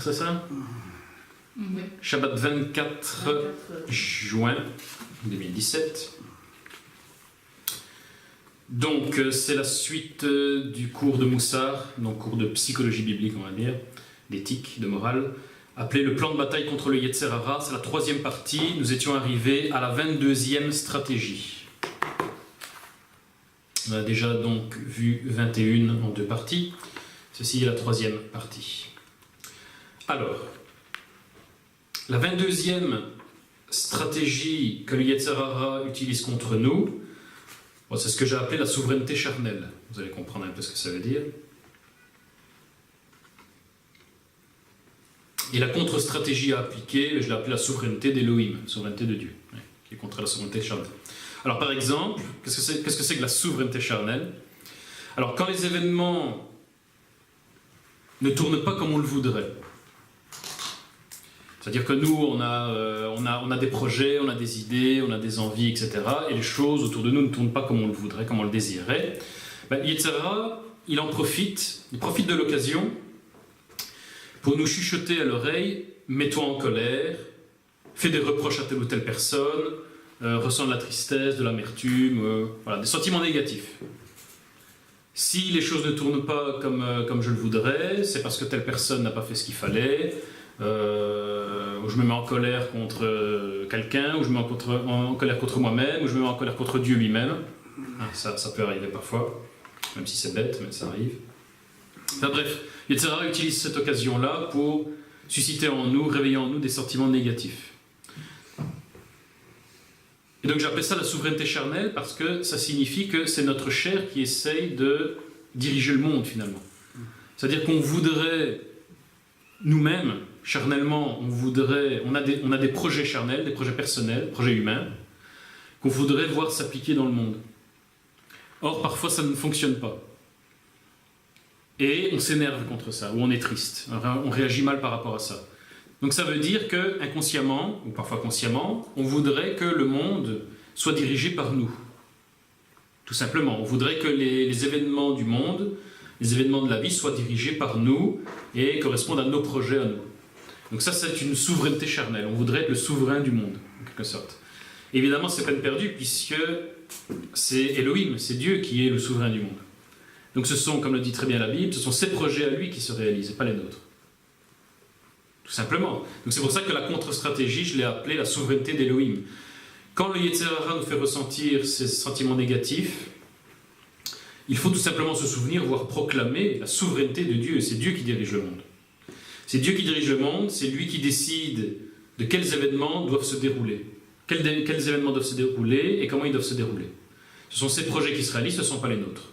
c'est ça? Oui. Shabbat 24 juin 2017. Donc c'est la suite du cours de Moussard, donc cours de psychologie biblique on va dire, d'éthique, de morale, appelé le plan de bataille contre le Yetzer Hara. C'est la troisième partie, nous étions arrivés à la 22e stratégie. On a déjà donc vu 21 en deux parties, ceci est la troisième partie. Alors, la 22e stratégie que le Yetzer Hara utilise contre nous, bon, c'est ce que j'ai appelé la souveraineté charnelle. Vous allez comprendre un peu ce que ça veut dire. Et la contre-stratégie à appliquer, je l'ai appelée la souveraineté d'Elohim, souveraineté de Dieu, qui est contre la souveraineté charnelle. Alors par exemple, qu'est-ce que c'est que la souveraineté charnelle? Alors quand les événements ne tournent pas comme on le voudrait, c'est-à-dire que nous, on a des projets, on a des idées, on a des envies, etc. Et les choses autour de nous ne tournent pas comme on le voudrait, comme on le désirait. Ben, Yetzer Hara, il profite de l'occasion pour nous chuchoter à l'oreille, mets-toi en colère, fais des reproches à telle ou telle personne, ressens de la tristesse, de l'amertume, voilà, des sentiments négatifs. Si les choses ne tournent pas comme je le voudrais, c'est parce que telle personne n'a pas fait ce qu'il fallait, ou je me mets en colère contre quelqu'un, ou je me mets en colère contre moi-même, ou je me mets en colère contre Dieu lui-même. Ça peut arriver parfois, même si c'est bête, mais ça arrive. Enfin bref, Yetzer Hara utilise cette occasion-là pour susciter en nous, réveiller en nous des sentiments négatifs. Et donc j'appelle ça la souveraineté charnelle parce que ça signifie que c'est notre chair qui essaye de diriger le monde finalement. C'est-à-dire qu'on voudrait, nous-mêmes, charnellement, on a des projets charnels, des projets personnels, projets humains, qu'on voudrait voir s'appliquer dans le monde. Or, parfois, ça ne fonctionne pas. Et on s'énerve contre ça, ou on est triste, on réagit mal par rapport à ça. Donc ça veut dire que, inconsciemment, ou parfois consciemment, on voudrait que le monde soit dirigé par nous. Tout simplement, on voudrait que les événements du monde, les événements de la vie soient dirigés par nous et correspondent à nos projets à nous. Donc ça, c'est une souveraineté charnelle. On voudrait être le souverain du monde, en quelque sorte. Évidemment, c'est peine perdue, puisque c'est Elohim, c'est Dieu qui est le souverain du monde. Donc ce sont, comme le dit très bien la Bible, ce sont ses projets à lui qui se réalisent, et pas les nôtres. Tout simplement. Donc c'est pour ça que la contre-stratégie, je l'ai appelée la souveraineté d'Elohim. Quand le Yetzer Hara nous fait ressentir ces sentiments négatifs, il faut tout simplement se souvenir, voire proclamer la souveraineté de Dieu. C'est Dieu qui dirige le monde. C'est Dieu qui dirige le monde, c'est lui qui décide de quels événements doivent se dérouler. Quels événements doivent se dérouler et comment ils doivent se dérouler. Ce sont ses projets qui se réalisent, ce ne sont pas les nôtres.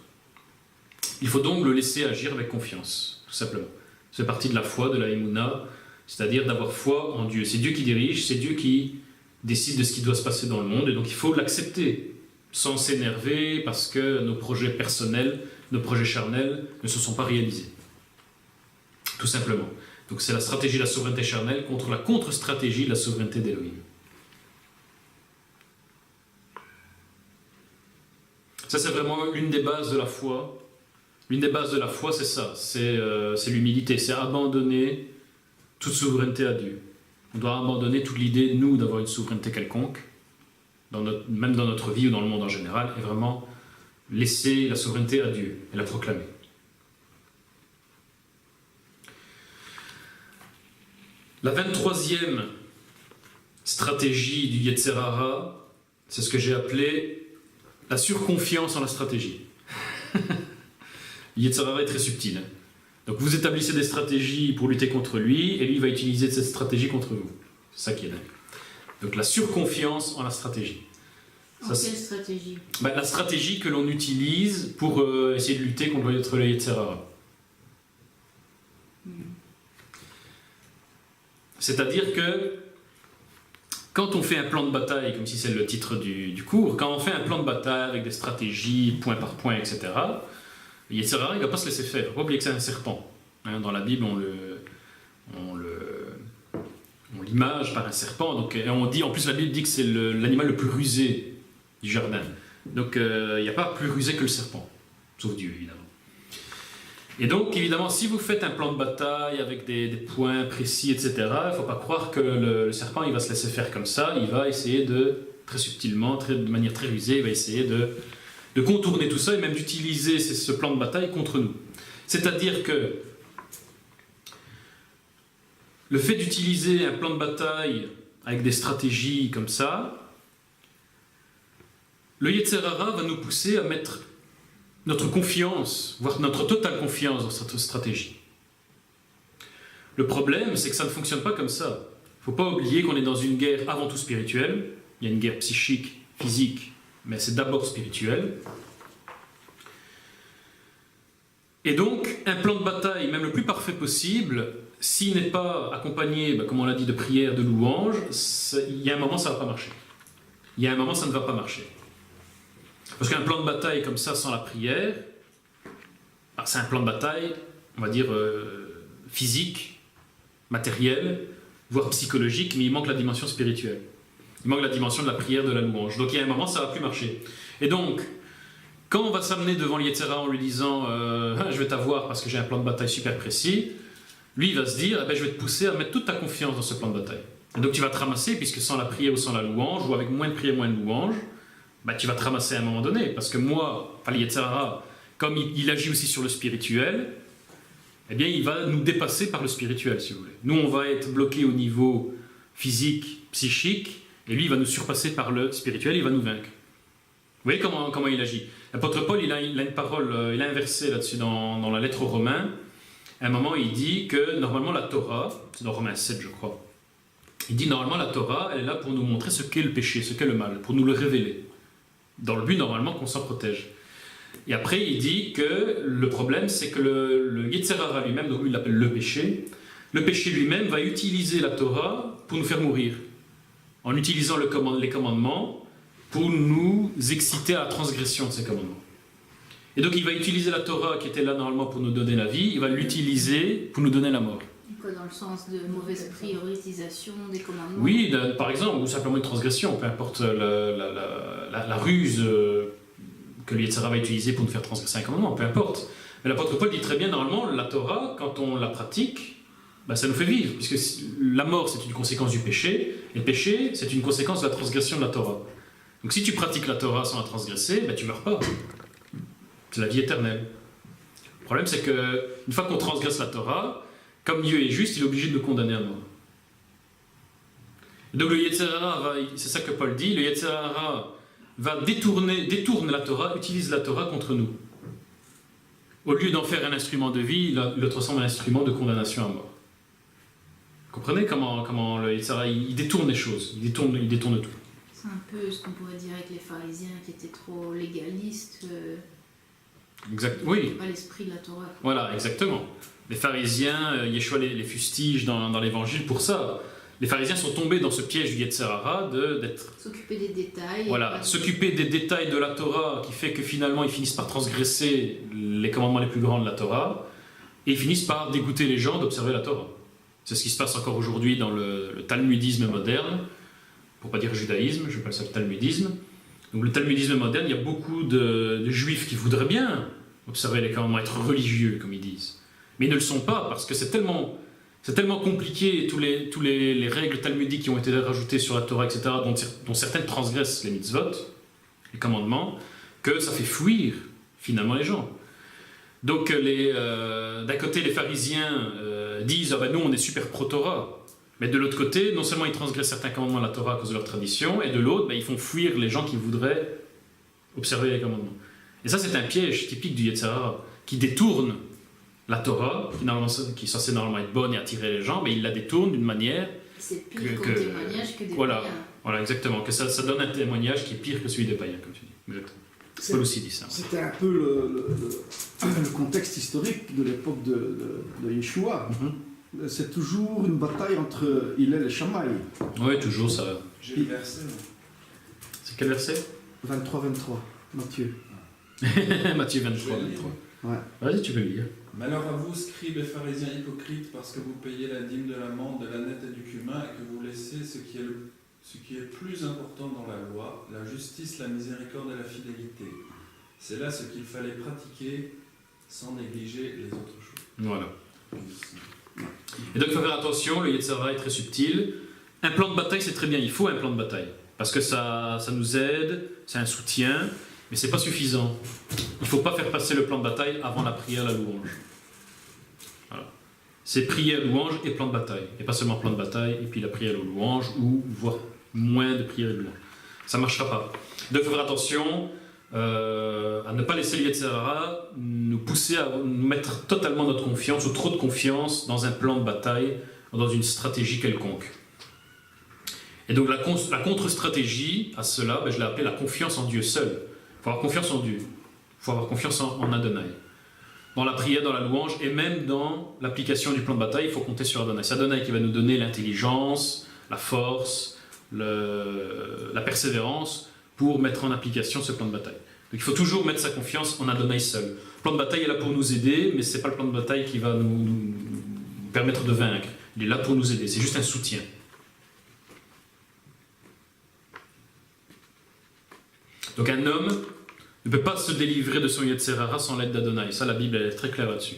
Il faut donc le laisser agir avec confiance, tout simplement. C'est partie de la foi, de la Emouna, c'est-à-dire d'avoir foi en Dieu. C'est Dieu qui dirige, c'est Dieu qui décide de ce qui doit se passer dans le monde, et donc il faut l'accepter, sans s'énerver, parce que nos projets personnels, nos projets charnels ne se sont pas réalisés. Tout simplement. Donc c'est la stratégie de la souveraineté charnelle contre la contre-stratégie de la souveraineté d'Elohim. Ça, c'est vraiment l'une des bases de la foi. L'une des bases de la foi, c'est ça, c'est l'humilité, c'est abandonner toute souveraineté à Dieu. On doit abandonner toute l'idée, nous, d'avoir une souveraineté quelconque, même dans notre vie ou dans le monde en général, et vraiment laisser la souveraineté à Dieu et la proclamer. La 23e stratégie du Yetzer Hara, c'est ce que j'ai appelé la surconfiance en la stratégie. Le Yetzer Hara est très subtil. Donc vous établissez des stratégies pour lutter contre lui, et lui va utiliser cette stratégie contre vous. C'est ça qui est dingue. Donc la surconfiance en la stratégie. En quelle stratégie? La stratégie que l'on utilise pour essayer de lutter contre le Yetzer Hara. C'est-à-dire que quand on fait un plan de bataille, comme si c'est le titre du cours, quand on fait un plan de bataille avec des stratégies, point par point, etc., le Yetzer Hara, il ne va pas se laisser faire. Il ne faut pas oublier que c'est un serpent. Dans la Bible, on l'image par un serpent. Donc, et on dit, en plus, la Bible dit que c'est l'animal le plus rusé du jardin. Donc, il n'y a pas plus rusé que le serpent, sauf Dieu, évidemment. Et donc, évidemment, si vous faites un plan de bataille avec des points précis, etc., il ne faut pas croire que le serpent il va se laisser faire comme ça. Il va essayer très subtilement, de manière très rusée, il va essayer de contourner tout ça et même d'utiliser ce plan de bataille contre nous. C'est-à-dire que le fait d'utiliser un plan de bataille avec des stratégies comme ça, le Yetzer Hara va nous pousser à mettre notre confiance, voire notre totale confiance dans cette stratégie. Le problème, c'est que ça ne fonctionne pas comme ça. Il ne faut pas oublier qu'on est dans une guerre avant tout spirituelle. Il y a une guerre psychique, physique, mais c'est d'abord spirituel. Et donc, un plan de bataille, même le plus parfait possible, s'il n'est pas accompagné, comme on l'a dit, de prières, de louanges, il y a un moment, ça ne va pas marcher. Il y a un moment, ça ne va pas marcher. Parce qu'un plan de bataille comme ça, sans la prière, c'est un plan de bataille, on va dire, physique, matériel, voire psychologique, mais il manque la dimension spirituelle. Il manque la dimension de la prière, de la louange. Donc il y a un moment, ça ne va plus marcher. Et donc, quand on va s'amener devant le Yetzer Hara en lui disant je vais t'avoir parce que j'ai un plan de bataille super précis, lui il va se dire je vais te pousser à mettre toute ta confiance dans ce plan de bataille. Et donc tu vas te ramasser, puisque sans la prière ou sans la louange, ou avec moins de prière, moins de louange, tu vas te ramasser à un moment donné. Parce que moi, le Yetzer Hara, comme il agit aussi sur le spirituel, eh bien il va nous dépasser par le spirituel, si vous voulez. Nous on va être bloqués au niveau physique, psychique, et lui il va nous surpasser par le spirituel, il va nous vaincre. Vous voyez comment il agit. L'apôtre Paul, il a une parole, il a un verset là-dessus dans la lettre aux Romains. À un moment, il dit que normalement la Torah, c'est dans Romains 7, je crois, il dit normalement la Torah, elle est là pour nous montrer ce qu'est le péché, ce qu'est le mal, pour nous le révéler, dans le but normalement qu'on s'en protège. Et après, il dit que le problème, c'est que le Yetzer Hara lui-même, donc lui il l'appelle le péché lui-même va utiliser la Torah pour nous faire mourir, en utilisant les commandements, pour nous exciter à la transgression de ces commandements. Et donc il va utiliser la Torah qui était là normalement pour nous donner la vie, il va l'utiliser pour nous donner la mort. Dans le sens de mauvaise prioritisation des commandements. Oui, par exemple, ou simplement une transgression, peu importe la ruse que le Yetzer Hara va utiliser pour nous faire transgresser un commandement, peu importe. Mais l'apôtre Paul dit très bien, normalement, la Torah, quand on la pratique, ça nous fait vivre, puisque la mort c'est une conséquence du péché, et le péché c'est une conséquence de la transgression de la Torah. Donc si tu pratiques la Torah sans la transgresser, tu ne meurs pas. C'est la vie éternelle. Le problème, c'est qu'une fois qu'on transgresse la Torah, comme Dieu est juste, il est obligé de nous condamner à mort. Donc le Yetzer Hara, c'est ça que Paul dit, le Yetzer Hara va détourne la Torah, utilise la Torah contre nous. Au lieu d'en faire un instrument de vie, il le transforme en un instrument de condamnation à mort. Vous comprenez comment le Yetzer Hara, il détourne les choses, il détourne tout. C'est un peu ce qu'on pourrait dire avec les pharisiens qui étaient trop légalistes. Exact, oui. Pas l'esprit de la Torah. Voilà, exactement. Les pharisiens, Yeshua les fustige dans l'évangile pour ça. Les pharisiens sont tombés dans ce piège du Yetzer Hara d'être... S'occuper des détails. Voilà, s'occuper des détails de la Torah qui fait que finalement ils finissent par transgresser les commandements les plus grands de la Torah et ils finissent par dégoûter les gens d'observer la Torah. C'est ce qui se passe encore aujourd'hui dans le talmudisme moderne. Pour ne pas dire judaïsme, je appelle ça le talmudisme. Donc le talmudisme moderne, il y a beaucoup de juifs qui voudraient bien observer les commandements, être religieux, comme ils disent. Mais ils ne le sont pas, parce que c'est tellement compliqué, tous les règles talmudiques qui ont été rajoutées sur la Torah, etc., dont certaines transgressent les mitzvot, les commandements, que ça fait fuir, finalement, les gens. Donc d'un côté, les pharisiens disent « Ah ben nous, on est super pro-Torah ». Mais de l'autre côté, non seulement ils transgressent certains commandements de la Torah à cause de leur tradition, et de l'autre, ils font fuir les gens qui voudraient observer les commandements. Et ça, c'est un piège typique du Yetzer Hara, qui détourne la Torah, qui est censée normalement être bonne et attirer les gens, mais il la détourne d'une manière... C'est pire comme témoignage que des païens. Voilà, exactement, que ça donne un témoignage qui est pire que celui des païens, comme tu dis. Exactement. Paul aussi dit ça. C'était un peu le contexte historique de l'époque de Yeshua. C'est toujours une bataille entre Hillel et Shammai. Oui, toujours ça. J'ai le verset. C'est quel verset 23-23, Matthieu. Matthieu 23. Ouais. Vas-y, tu peux le lire. Malheur à vous, scribes et pharisiens hypocrites, parce que vous payez la dîme de l'amande, de la nette et du cumin, et que vous laissez ce qui est plus important dans la loi, la justice, la miséricorde et la fidélité. C'est là ce qu'il fallait pratiquer sans négliger les autres choses. Voilà. Et donc il faut faire attention, le Yetzer Hara est très subtil. Un plan de bataille, c'est très bien, il faut un plan de bataille. Parce que ça nous aide, c'est un soutien, mais c'est pas suffisant. Il ne faut pas faire passer le plan de bataille avant la prière, la louange. Voilà. C'est prière, louange et plan de bataille. Et pas seulement plan de bataille, et puis la prière, la louange, ou voire moins de prière et de louange. Ça ne marchera pas. Donc il faut faire attention à ne pas laisser le Yetzer Hara nous pousser à nous mettre totalement notre confiance, ou trop de confiance, dans un plan de bataille, ou dans une stratégie quelconque. Et donc la contre-stratégie à cela, je l'ai appelée la confiance en Dieu seul. Il faut avoir confiance en Dieu. Il faut avoir confiance en Adonai. Dans la prière, dans la louange, et même dans l'application du plan de bataille, il faut compter sur Adonai. C'est Adonai qui va nous donner l'intelligence, la force, la persévérance pour mettre en application ce plan de bataille. Donc il faut toujours mettre sa confiance en Adonai seul. Le plan de bataille est là pour nous aider, mais ce n'est pas le plan de bataille qui va nous permettre de vaincre. Il est là pour nous aider, c'est juste un soutien. Donc un homme ne peut pas se délivrer de son Yetzer Hara sans l'aide d'Adonai. Ça, la Bible elle est très claire là-dessus.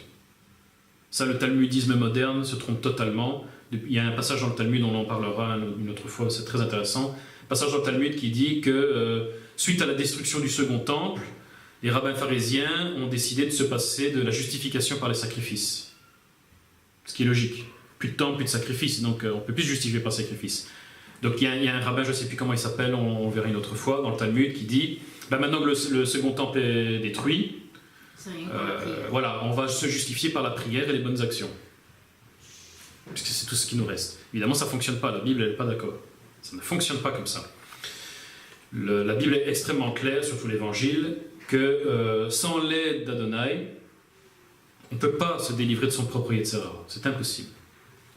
Ça, le talmudisme moderne se trompe totalement. Il y a un passage dans le Talmud, on en parlera une autre fois, c'est très intéressant. Un passage dans le Talmud qui dit que suite à la destruction du second temple, les rabbins pharisiens ont décidé de se passer de la justification par les sacrifices. Ce qui est logique. Plus de temple, plus de sacrifices, donc on ne peut plus se justifier par sacrifice. Donc il y a un rabbin, je ne sais plus comment il s'appelle, on verra une autre fois, dans le Talmud, qui dit maintenant que le second temple est détruit, voilà, on va se justifier par la prière et les bonnes actions. Puisque c'est tout ce qui nous reste. Évidemment, ça ne fonctionne pas, la Bible n'est pas d'accord. Ça ne fonctionne pas comme ça. La Bible est extrêmement claire, surtout l'Évangile, que sans l'aide d'Adonai, on ne peut pas se délivrer de son propre Yetzer Hara. C'est impossible.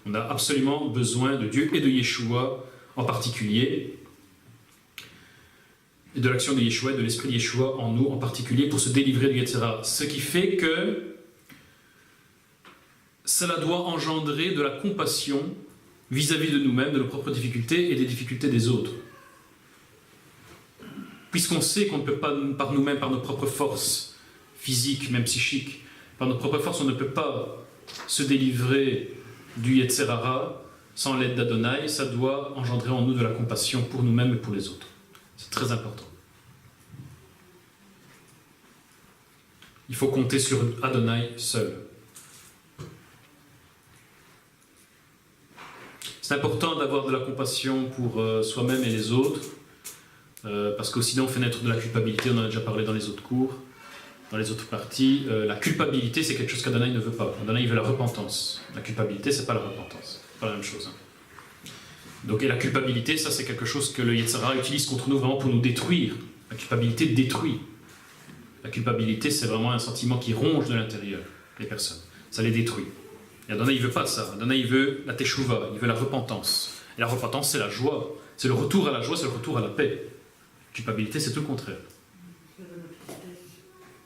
On a absolument besoin de Dieu et de Yeshua en particulier, et de l'action de Yeshua et de l'esprit de Yeshua en nous en particulier pour se délivrer du Yetzer Hara. Ce qui fait que cela doit engendrer de la compassion vis-à-vis de nous-mêmes, de nos propres difficultés et des difficultés des autres. Puisqu'on sait qu'on ne peut pas, par nous-mêmes, par nos propres forces physiques, même psychiques, par nos propres forces, on ne peut pas se délivrer du Yetzer Hara sans l'aide d'Adonai, ça doit engendrer en nous de la compassion pour nous-mêmes et pour les autres. C'est très important. Il faut compter sur Adonai seul. C'est important d'avoir de la compassion pour soi-même et les autres, parce que sinon on fait naître de la culpabilité, on en a déjà parlé dans les autres cours, dans les autres parties. La culpabilité, c'est quelque chose qu'Adonai ne veut pas. Adonai veut la repentance. La culpabilité, c'est pas la repentance. C'est pas la même chose. Donc, et la culpabilité, ça c'est quelque chose que le Yetzer Hara utilise contre nous vraiment pour nous détruire. La culpabilité détruit. La culpabilité, c'est vraiment un sentiment qui ronge de l'intérieur les personnes. Ça les détruit. Et Adonai, il veut pas ça. Adonai, il veut la teshuva, il veut la repentance. Et la repentance, c'est la joie. C'est le retour à la joie, c'est le retour à la paix. La culpabilité, c'est tout le contraire.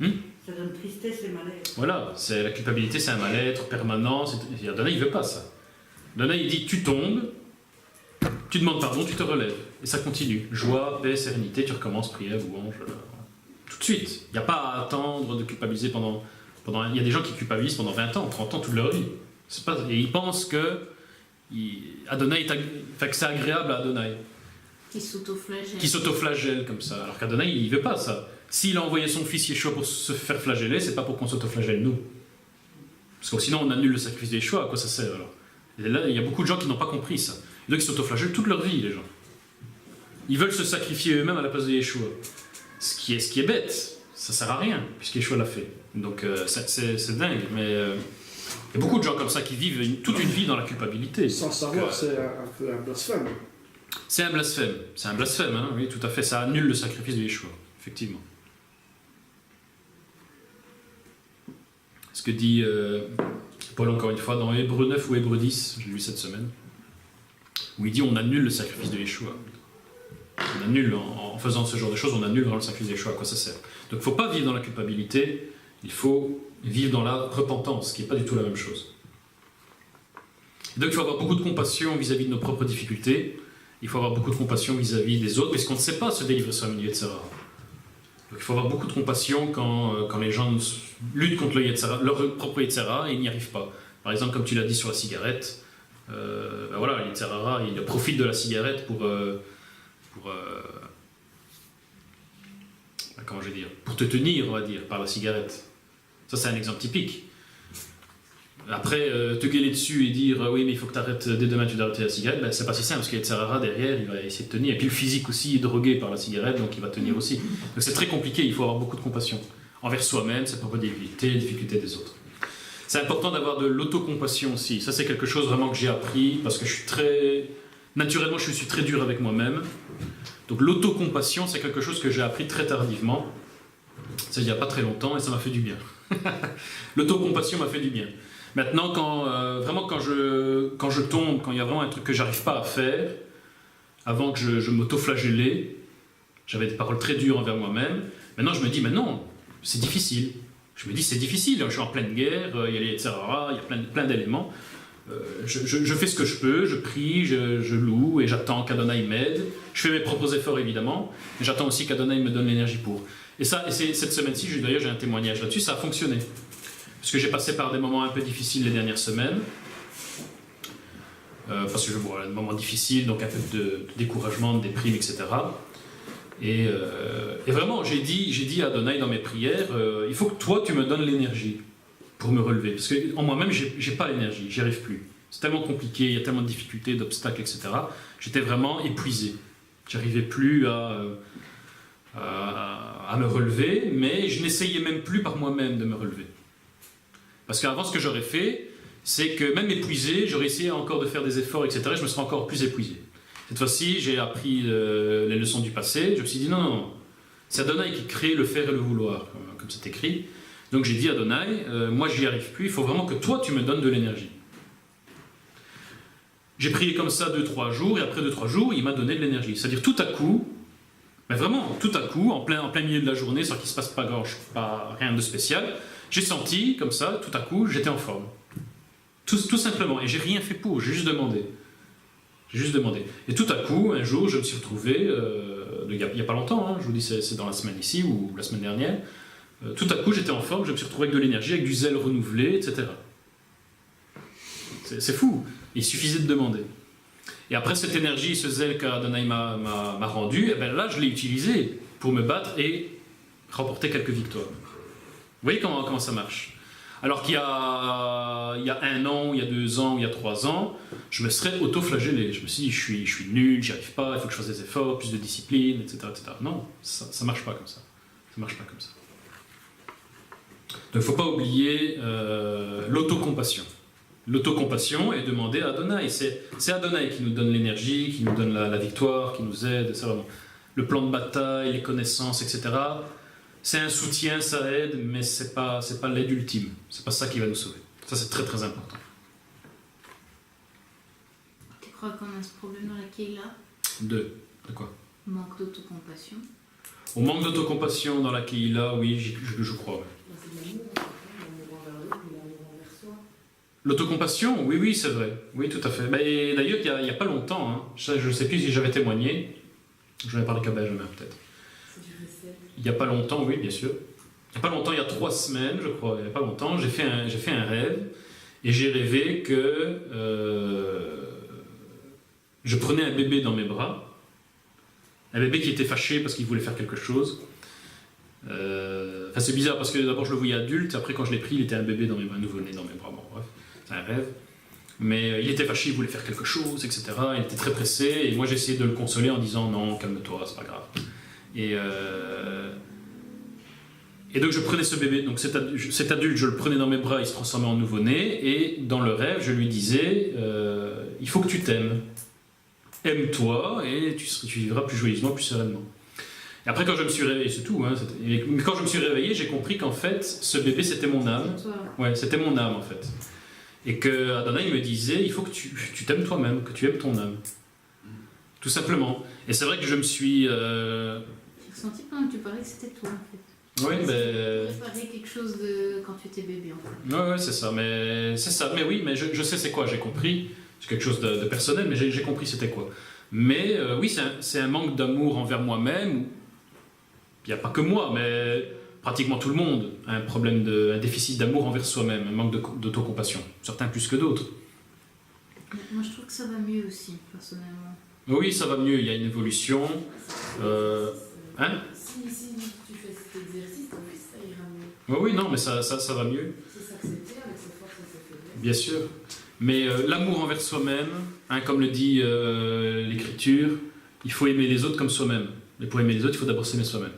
Ça donne tristesse et mal-être. Voilà, la culpabilité, c'est un mal-être permanent. Adonai, il veut pas ça. Adonai, il dit, tu tombes, tu demandes pardon, tu te relèves. Et ça continue. Joie, paix, sérénité, tu recommences, prière, louange, tout de suite. Il n'y a pas à attendre de culpabiliser pendant... Il y a des gens qui culpabilisent pendant 20 ans, 30 ans, toute leur vie. Et ils pensent que Adonai que c'est agréable à Adonai. Qui s'autoflagelle. Qui s'autoflagelle comme ça. Alors qu'Adonai, il ne veut pas ça. S'il a envoyé son fils Yeshua pour se faire flageller, c'est pas pour qu'on s'autoflagelle nous. Parce que sinon on annule le sacrifice de Yeshua, à quoi ça sert alors? Et là, il y a beaucoup de gens qui n'ont pas compris ça. Et donc ils s'autoflagellent toute leur vie, les gens. Ils veulent se sacrifier eux-mêmes à la place de Yeshua. Ce qui est bête, ça sert à rien, puisque Yeshua l'a fait. Donc c'est dingue, mais il y a beaucoup de gens comme ça qui vivent toute une vie dans la culpabilité. Sans le savoir, c'est un peu un blasphème. C'est un blasphème, hein, oui, tout à fait. Ça annule le sacrifice de Yeshua, effectivement. Ce que dit Paul encore une fois dans Hébreux 9 ou Hébreux 10, j'ai lu cette semaine, où il dit on annule le sacrifice de Yeshua. On annule, en faisant ce genre de choses, on annule vraiment le sacrifice de Yeshua, à quoi ça sert? Donc il ne faut pas vivre dans la culpabilité, il faut vivre dans la repentance, ce qui n'est pas du tout la même chose. Et donc il faut avoir beaucoup de compassion vis-à-vis de nos propres difficultés, il faut avoir beaucoup de compassion vis-à-vis des autres, puisqu'on ne sait pas se délivrer soi-même du Yetzer Hara. Donc il faut avoir beaucoup de compassion quand les gens luttent contre le Yetzirah, leur propre Yetzirah et ils n'y arrivent pas. Par exemple, comme tu l'as dit sur la cigarette, ben voilà, le Yetzirah, il profite de la cigarette pour comment je vais dire, pour te tenir, on va dire, par la cigarette. Ça, c'est un exemple typique. Après, te gueuler dessus et dire oui, mais il faut que tu arrêtes, dès demain tu dois arrêter la cigarette, ben, c'est pas si simple parce qu'il y a le Yetzirah derrière, il va essayer de tenir. Et puis le physique aussi est drogué par la cigarette, donc il va tenir aussi. Donc c'est très compliqué, il faut avoir beaucoup de compassion envers soi-même, ses propres difficultés, les difficultés des autres. C'est important d'avoir de l'autocompassion aussi. Ça, c'est quelque chose vraiment que j'ai appris parce que naturellement, je suis très dur avec moi-même. Donc l'autocompassion, c'est quelque chose que j'ai appris très tardivement. C'est il n'y a pas très longtemps et ça m'a fait du bien. L'autocompassion m'a fait du bien. Maintenant, quand je tombe, quand il y a vraiment un truc que j'arrive pas à faire, avant que je m'auto-flagellais, j'avais des paroles très dures envers moi-même. Maintenant, je me dis, mais non, c'est difficile. Je me dis, c'est difficile, je suis en pleine guerre, il y a les Yetzirah, il y a plein d'éléments. Je fais ce que je peux, je prie, je loue et j'attends qu'Adonai m'aide. Je fais mes propres efforts évidemment, mais j'attends aussi qu'Adonai me donne l'énergie pour. Et cette semaine-ci, d'ailleurs j'ai un témoignage là-dessus, ça a fonctionné. Parce que j'ai passé par des moments un peu difficiles les dernières semaines. Parce que voilà, des moments difficiles, donc un peu de découragement, de déprime, etc. Et vraiment, j'ai dit à Adonai dans mes prières, il faut que toi tu me donnes l'énergie pour me relever. Parce qu'en moi-même, j'ai pas l'énergie, j'y arrive plus. C'est tellement compliqué, il y a tellement de difficultés, d'obstacles, etc. J'étais vraiment épuisé. J'arrivais plus à me relever, mais je n'essayais même plus par moi-même de me relever. Parce qu'avant, ce que j'aurais fait, c'est que même épuisé, j'aurais essayé encore de faire des efforts, etc. Et je me serais encore plus épuisé. Cette fois-ci, j'ai appris les leçons du passé. Je me suis dit non, c'est Adonai qui crée le faire et le vouloir, comme c'est écrit. Donc j'ai dit à Adonai, moi j'y arrive plus, il faut vraiment que toi tu me donnes de l'énergie. J'ai prié comme ça 2-3 jours, et après 2-3 jours, il m'a donné de l'énergie. C'est-à-dire tout à coup, mais vraiment tout à coup, en plein milieu de la journée, sans qu'il ne se passe pas rien de spécial, j'ai senti comme ça, tout à coup, j'étais en forme. Tout simplement, et j'ai rien fait pour, j'ai juste demandé. Et tout à coup, un jour, je me suis retrouvé, il n'y a pas longtemps, hein, je vous dis c'est dans la semaine ici, ou la semaine dernière, tout à coup, j'étais en forme, je me suis retrouvé avec de l'énergie, avec du zèle renouvelé, etc. C'est fou, il suffisait de demander. Et après cette énergie, ce zèle qu'Adonai m'a rendu, et bien là, je l'ai utilisé pour me battre et remporter quelques victoires. Vous voyez comment ça marche? Alors qu'il y a 1 an, il y a 2 ans, il y a 3 ans, je me serais auto-flagellé. Je me suis dit, je suis nul, j'y arrive pas, il faut que je fasse des efforts, plus de discipline, etc. Non, ça marche pas comme ça. Ça marche pas comme ça. Donc il ne faut pas oublier l'autocompassion. L'autocompassion est demander à Adonai. C'est Adonai qui nous donne l'énergie, qui nous donne la victoire, qui nous aide. C'est vraiment le plan de bataille, les connaissances, etc. C'est un soutien, ça aide, mais c'est pas l'aide ultime. C'est pas ça qui va nous sauver. Ça, c'est très très important. Tu crois qu'on a ce problème dans la Keila? De quoi? Manque d'autocompassion. Au manque d'autocompassion dans la Keila, oui, je crois. Ouais. C'est de l'amour, l'amour envers l'autre, mais l'amour envers soi. L'autocompassion, oui, c'est vrai. Oui, tout à fait. Et d'ailleurs, il n'y a pas longtemps, hein, je ne sais plus si j'avais témoigné, j'en ai parlé qu'à Benjamin peut-être. C'est du recette. Il n'y a pas longtemps, oui, bien sûr. Il n'y a pas longtemps, il y a 3 semaines, je crois, il n'y a pas longtemps, j'ai fait un rêve et j'ai rêvé que je prenais un bébé dans mes bras, un bébé qui était fâché parce qu'il voulait faire quelque chose. C'est bizarre parce que d'abord je le voyais adulte, après quand je l'ai pris, il était un bébé dans mes bras, nouveau-né dans mes bras, bon bref, c'est un rêve. Mais il était fâché, il voulait faire quelque chose, etc. Il était très pressé et moi j'ai essayé de le consoler en disant non, calme-toi, c'est pas grave. Et donc je prenais ce bébé, donc cet adulte, je le prenais dans mes bras, il se transformait en nouveau-né, et dans le rêve, je lui disais il faut que tu t'aimes. Aime-toi et tu vivras plus joyeusement, plus sereinement. Et après, quand je me suis réveillé, c'est tout, hein, mais quand je me suis réveillé, j'ai compris qu'en fait, ce bébé, c'était mon âme. Ouais, c'était mon âme, en fait. Et que Adonai me disait il faut que tu t'aimes toi-même, que tu aimes ton âme. Tout simplement. Et c'est vrai que je me suis. J'ai ressenti pendant que tu parlais que c'était toi, en fait. Oui, mais. Tu préparais quelque chose de quand tu étais bébé, en fait. Ouais, c'est ça. Mais oui, mais je sais c'est quoi, j'ai compris. C'est quelque chose de personnel, mais j'ai compris c'était quoi. Mais oui, c'est un manque d'amour envers moi-même il n'y a pas que moi, mais pratiquement tout le monde a un déficit d'amour envers soi-même, un manque d'autocompassion. Certains plus que d'autres. Moi, je trouve que ça va mieux aussi, personnellement. Oui, ça va mieux, il y a une évolution. Hein? Si tu fais cet exercice, en fait, ça ira mieux. Oui, non, mais ça va mieux, C'est s'accepter avec ses forces et ses faiblesses. bien sûr. Mais l'amour envers soi-même, comme le dit l'Écriture, il faut aimer les autres comme soi-même. Et pour aimer les autres, il faut d'abord s'aimer soi-même.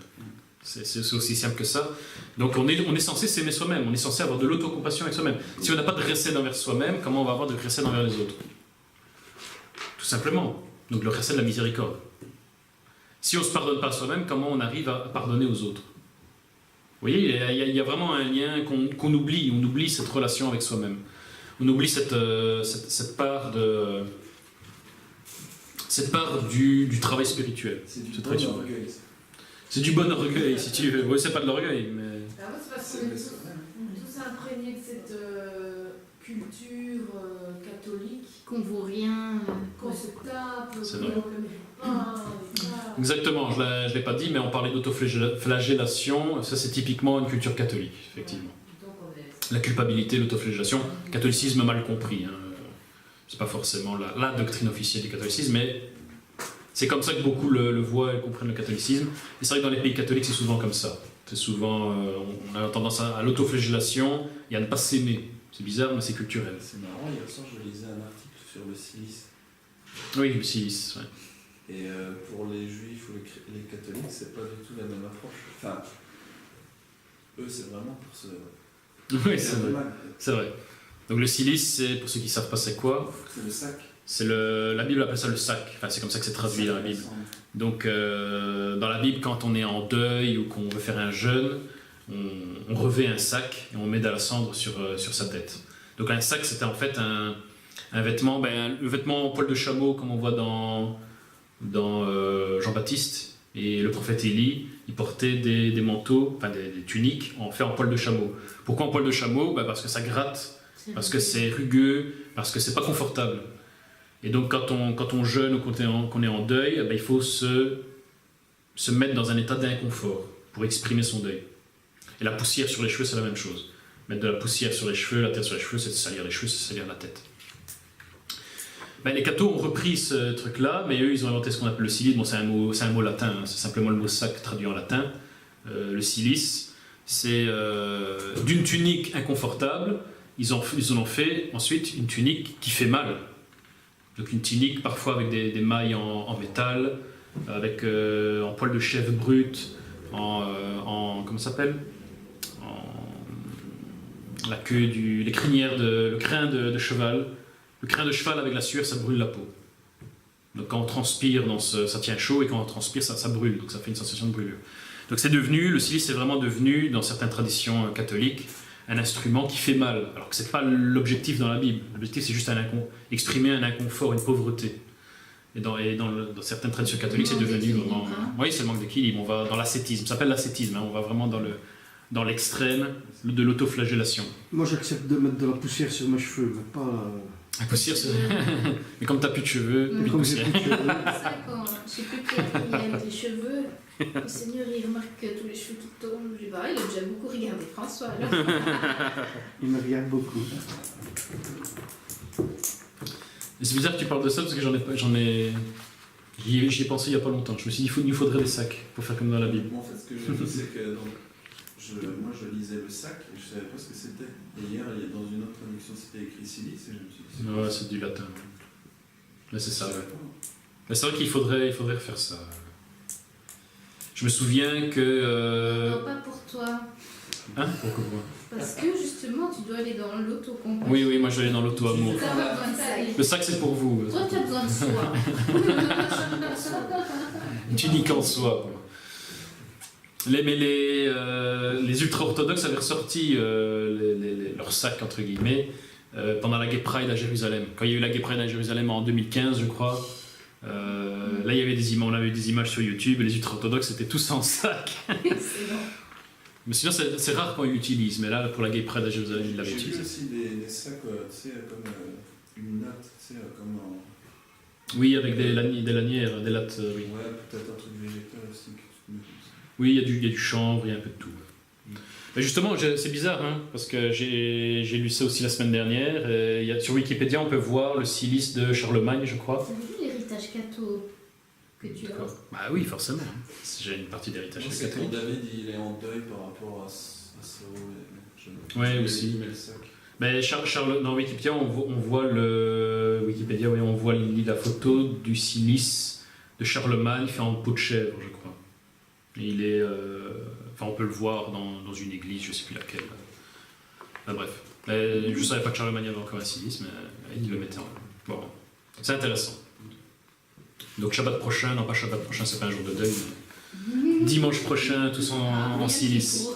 C'est aussi simple que ça. Donc on est censé s'aimer soi-même, on est censé avoir de l'autocompassion avec soi-même. Si on n'a pas de recette envers soi-même, comment on va avoir de recette envers les autres? Tout simplement. Donc le recette de la miséricorde. Si on ne se pardonne pas à soi-même, comment on arrive à pardonner aux autres? Vous voyez, il y a vraiment un lien qu'on oublie. On oublie cette relation avec soi-même. On oublie cette part du travail spirituel. C'est du très bon sûr. orgueil. Ça. C'est du bon orgueil, si tu veux. Oui, c'est pas de l'orgueil, mais... Ah ouais, c'est parce qu'on est tous imprégnés de cette culture catholique, Qu'on vaut rien. qu'on se tape, C'est qu'on vrai. ne le mérite pas. Exactement, je ne l'ai pas dit, mais on parlait d'autoflagellation. Ça, c'est typiquement une culture catholique, effectivement. Donc on est... La culpabilité, l'autoflagellation, catholicisme mal compris. C'est pas forcément la doctrine officielle du catholicisme, mais c'est comme ça que beaucoup le voient et comprennent le catholicisme. Et c'est vrai que dans les pays catholiques, c'est souvent comme ça. C'est souvent, on a tendance à l'autoflagellation et à ne pas s'aimer. C'est bizarre, mais c'est culturel. C'est marrant, hier soir je lisais un article sur le silice. Oui, le silice, ouais. Et pour les juifs ou les catholiques, c'est pas du tout la même approche. Enfin, eux, c'est vraiment pour se. Oui, c'est vrai. mal. C'est vrai. Donc le silice, c'est, pour ceux qui ne savent pas c'est quoi, C'est le sac. c'est la Bible appelle ça le sac. Enfin, c'est comme ça que c'est traduit dans la Bible. Donc dans la Bible, quand on est en deuil ou qu'on veut faire un jeûne, on revêt un sac et on met de la cendre sur sa tête. Donc un sac, c'était en fait un vêtement, le vêtement en poil de chameau comme on voit dans Jean-Baptiste et le prophète Élie. Ils portaient des manteaux, enfin des tuniques en poil de chameau. Pourquoi en poil de chameau? Parce que ça gratte, parce que c'est rugueux, parce que c'est pas confortable. Et donc quand on jeûne ou qu'on est en deuil, il faut se mettre dans un état d'inconfort pour exprimer son deuil. Et la poussière sur les cheveux, c'est la même chose. Mettre de la poussière sur les cheveux, la terre sur les cheveux, c'est salir les cheveux, c'est salir la tête. Les cathos ont repris ce truc-là, mais eux, ils ont inventé ce qu'on appelle le silice. Bon, c'est un mot latin, c'est simplement le mot sac traduit en latin. Le silice, c'est d'une tunique inconfortable, ils en ont fait ensuite une tunique qui fait mal. Donc une tunique parfois avec des mailles en métal, avec en poil de chèvre brute, comment ça s'appelle, la queue les crinières le crin de cheval. Le crin de cheval avec la sueur, ça brûle la peau. Donc quand on transpire, ça tient chaud, et quand on transpire, ça brûle. Donc ça fait une sensation de brûlure. Donc le silice est vraiment devenu, dans certaines traditions catholiques, un instrument qui fait mal. Alors que ce n'est pas l'objectif dans la Bible. L'objectif, c'est juste exprimer un inconfort, une pauvreté. Et dans certaines traditions catholiques, c'est devenu vraiment... Oui, c'est le manque d'équilibre. On va dans l'ascétisme. Ça s'appelle l'ascétisme. On va vraiment dans l'extrême de l'autoflagellation. Moi, j'accepte de mettre de la poussière sur mes cheveux, mais pas... La poussière, c'est... Mais comme tu n'as plus de cheveux, plus de Comme j'ai poussière. plus de cheveux. C'est ça, quand je sais plus qui a avec les cheveux, le Seigneur il remarque que tous les cheveux qui tombent. Je dis, il a déjà beaucoup regardé François alors. Il me regarde beaucoup. Et c'est bizarre que tu parles de ça parce que j'y ai pensé il n'y a pas longtemps. Je me suis dit, il nous faudrait des sacs pour faire comme dans la Bible. Moi, en fait, ce que j'ai dit, c'est que moi, je lisais le sac et je ne savais pas ce que c'était. Et hier, dans une autre traduction, c'était écrit silice et je me suis dit... Ouais, c'est du latin. Mais c'est ça. Je savais Ouais. pas. Mais c'est vrai qu'il faudrait refaire ça. Je me souviens que... Non, pas pour toi. Hein? Pourquoi? Parce que justement, tu dois aller dans l'autocompassion. Oui, moi je vais aller dans l'auto-amour. Ça va besoin de ça. Le sac, c'est pour vous. Toi, tu as besoin de soi. Une tunique en soi. Les ultra-orthodoxes avaient ressorti leur sac, entre guillemets, pendant la Gay Pride à Jérusalem. Quand il y a eu la Gay Pride à Jérusalem en 2015, je crois, là il y avait on avait des images sur YouTube et les ultra-orthodoxes étaient tous en sac. Mais sinon, c'est rare quand ils l'utilisent, mais là, pour la Gay Pride à Jérusalem, ils l'avaient J'ai vu utilisé. aussi des sacs, tu sais, comme une natte, tu sais, comme en... Oui, avec des lanières, des lattes, oui. Ouais, peut-être un truc végétal aussi que tu te mets comme ça. Oui, il y a du chanvre, il y a un peu de tout. Mais justement, c'est bizarre, hein, parce que j'ai lu ça aussi la semaine dernière. Sur Wikipédia, on peut voir le cilice de Charlemagne, je crois. Vous avez vu l'héritage catho que tu as? Bah oui, forcément. J'ai une partie d'héritage C'est catholique. quand David il est en deuil par rapport à Saul. Ouais, aussi. Mais dans Wikipédia, on voit la photo du cilice de Charlemagne fait en peau de chèvre, je crois. Et il est... on peut le voir dans une église, je ne sais plus laquelle. Bref. Je ne savais pas que Charlemagne avait encore un cilice, mais il le mettait en... Bon, c'est intéressant. Donc Shabbat prochain, non pas Shabbat prochain, c'est pas un jour de deuil, mais dimanche prochain, tous en cilice.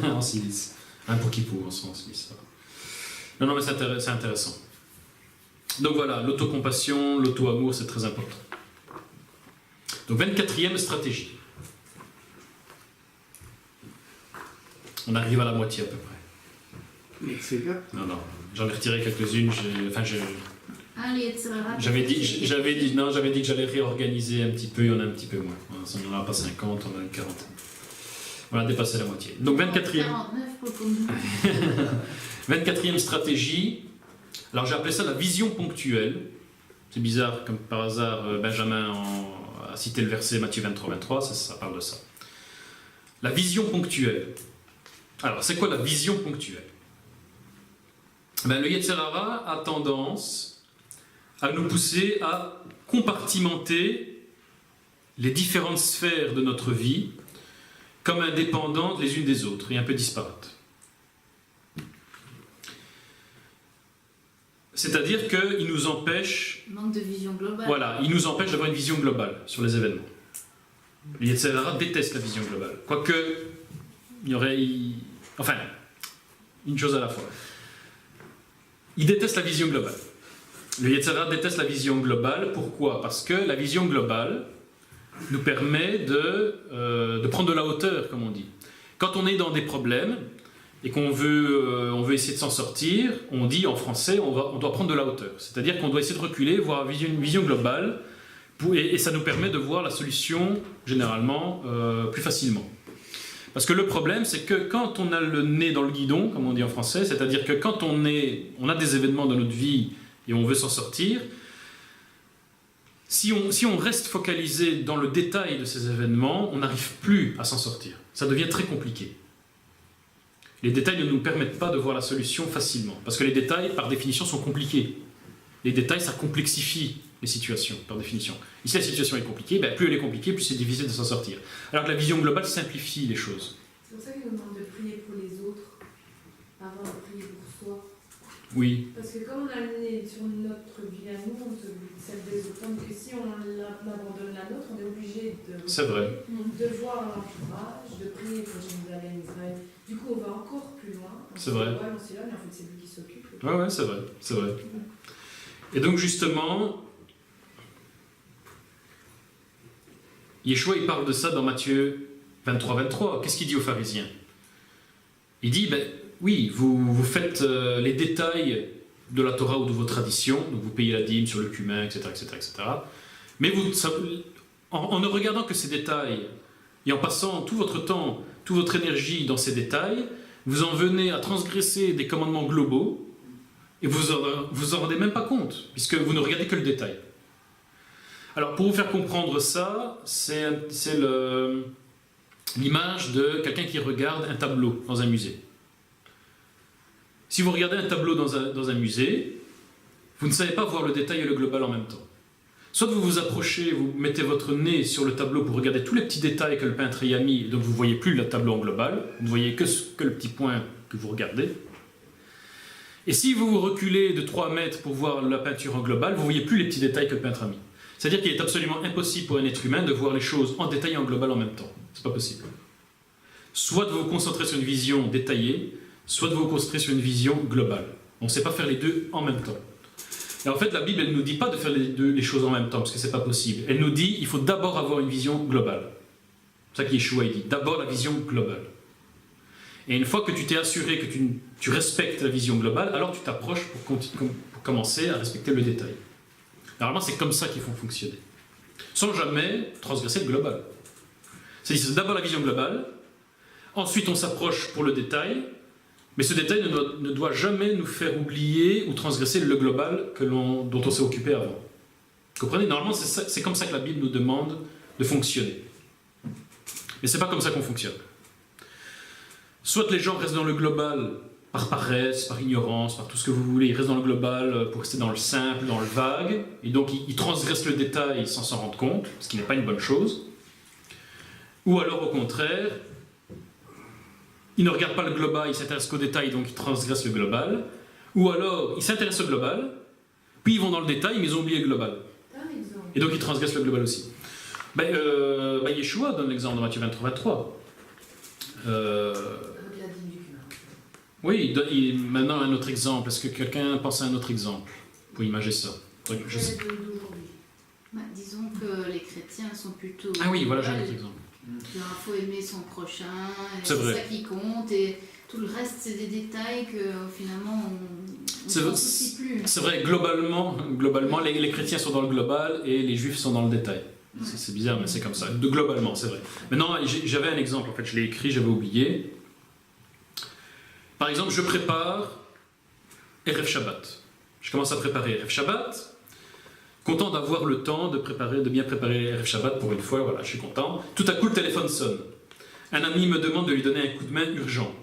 En cilice. Un pour Kippour, en cilice. Non, mais c'est intéressant. Donc voilà, l'autocompassion, l'auto-amour, c'est très important. Donc 24e stratégie. On arrive à la moitié à peu près. Non, j'en ai retiré quelques-unes. J'avais dit que j'allais réorganiser un petit peu, il y en a un petit peu moins. On n'en a pas 50, on en a une quarantaine. On a dépassé la moitié. Donc 24e. 24e stratégie. Alors j'ai appelé ça la vision ponctuelle. C'est bizarre, comme par hasard, Benjamin a cité le verset Matthieu 23, ça parle de ça. La vision ponctuelle. Alors, c'est quoi la vision ponctuelle? Le Yetzer Hara a tendance à nous pousser à compartimenter les différentes sphères de notre vie comme indépendantes les unes des autres et un peu disparates. C'est-à-dire qu'il nous empêche... Manque de vision globale. Voilà, il nous empêche d'avoir une vision globale sur les événements. Le Yetzer Hara déteste la vision globale. Quoique, il y aurait... Enfin, une chose à la fois. Il déteste la vision globale. Le Yetzer Hara déteste la vision globale. Pourquoi? Parce que la vision globale nous permet de prendre de la hauteur, comme on dit. Quand on est dans des problèmes et qu'on veut essayer de s'en sortir, on dit en français, on doit prendre de la hauteur. C'est-à-dire qu'on doit essayer de reculer, voir une vision globale, et ça nous permet de voir la solution, généralement, plus facilement. Parce que le problème, c'est que quand on a le nez dans le guidon, comme on dit en français, c'est-à-dire que quand on a des événements dans notre vie et on veut s'en sortir, si on reste focalisé dans le détail de ces événements, on n'arrive plus à s'en sortir. Ça devient très compliqué. Les détails ne nous permettent pas de voir la solution facilement, parce que les détails, par définition, sont compliqués. Les détails, ça complexifie les situations, par définition. Ici, la situation est compliquée, plus elle est compliquée, plus c'est difficile de s'en sortir. Alors que la vision globale simplifie les choses. C'est pour ça qu'il nous demande de prier pour les autres, avant de prier pour soi. Oui. Parce que comme on a le nez sur notre vie à nous, celle des autres, donc si on abandonne la nôtre, on est obligé C'est vrai. de voir l'entourage, de prier pour Jérusalem, Israël. Du coup, on va encore plus loin. C'est vrai. Ouais, on s'est là, mais en fait, c'est lui qui s'occupe. Ouais, c'est vrai, c'est vrai. Et donc, justement, Yeshua, il parle de ça dans Matthieu 23. Qu'est-ce qu'il dit aux pharisiens? Il dit, oui, vous faites les détails de la Torah ou de vos traditions, donc vous payez la dîme sur le cumin, etc., mais en ne regardant que ces détails, et en passant tout votre temps, toute votre énergie dans ces détails, vous en venez à transgresser des commandements globaux, et vous en rendez même pas compte, puisque vous ne regardez que le détail. Alors, pour vous faire comprendre ça, c'est l'image de quelqu'un qui regarde un tableau dans un musée. Si vous regardez un tableau dans un musée, vous ne savez pas voir le détail et le global en même temps. Soit vous vous approchez, vous mettez votre nez sur le tableau pour regarder tous les petits détails que le peintre y a mis, donc vous ne voyez plus le tableau en global, vous ne voyez que le petit point que vous regardez. Et si vous vous reculez de 3 mètres pour voir la peinture en global, vous ne voyez plus les petits détails que le peintre a mis. C'est-à-dire qu'il est absolument impossible pour un être humain de voir les choses en détail et en global en même temps. C'est pas possible. Soit de vous concentrer sur une vision détaillée, soit de vous concentrer sur une vision globale. On ne sait pas faire les deux en même temps. Et en fait, la Bible, elle ne nous dit pas de faire les choses en même temps, parce que ce n'est pas possible. Elle nous dit qu'il faut d'abord avoir une vision globale. C'est ça qu'Yeshua dit, d'abord la vision globale. Et une fois que tu t'es assuré que tu respectes la vision globale, alors tu t'approches pour commencer à respecter le détail. Normalement, c'est comme ça qu'il faut fonctionner. Sans jamais transgresser le global. C'est d'abord la vision globale, ensuite on s'approche pour le détail, mais ce détail ne doit jamais nous faire oublier ou transgresser le global dont on s'est occupé avant. Vous comprenez? Normalement, c'est comme ça que la Bible nous demande de fonctionner. Mais c'est pas comme ça qu'on fonctionne. Soit les gens restent dans le global par paresse, par ignorance, par tout ce que vous voulez, ils restent dans le global pour rester dans le simple, dans le vague, et donc ils transgressent le détail sans s'en rendre compte, ce qui n'est pas une bonne chose. Ou alors au contraire, ils ne regardent pas le global, ils s'intéressent qu'au détail, donc ils transgressent le global. Ou alors, ils s'intéressent au global, puis ils vont dans le détail, mais ils ont oublié le global. Et donc ils transgressent le global aussi. Yeshua donne l'exemple de Matthieu 23. Oui, maintenant un autre exemple. Est-ce que quelqu'un pense à un autre exemple pour imager ça? Disons que les chrétiens sont plutôt... Ah oui, voilà, j'ai un autre exemple. Il faut aimer son prochain, c'est ça qui compte, et tout le reste c'est des détails que finalement on ne s'en soucie plus. C'est vrai, globalement les chrétiens sont dans le global et les juifs sont dans le détail. C'est bizarre, mais c'est comme ça. Globalement, c'est vrai. Maintenant, j'avais un exemple, en fait, je l'ai écrit, j'avais oublié. Par exemple, je prépare Erev Shabbat. Je commence à préparer Erev Shabbat. Content d'avoir le temps de bien préparer Erev Shabbat pour une fois, voilà, je suis content. Tout à coup, le téléphone sonne. Un ami me demande de lui donner un coup de main urgent.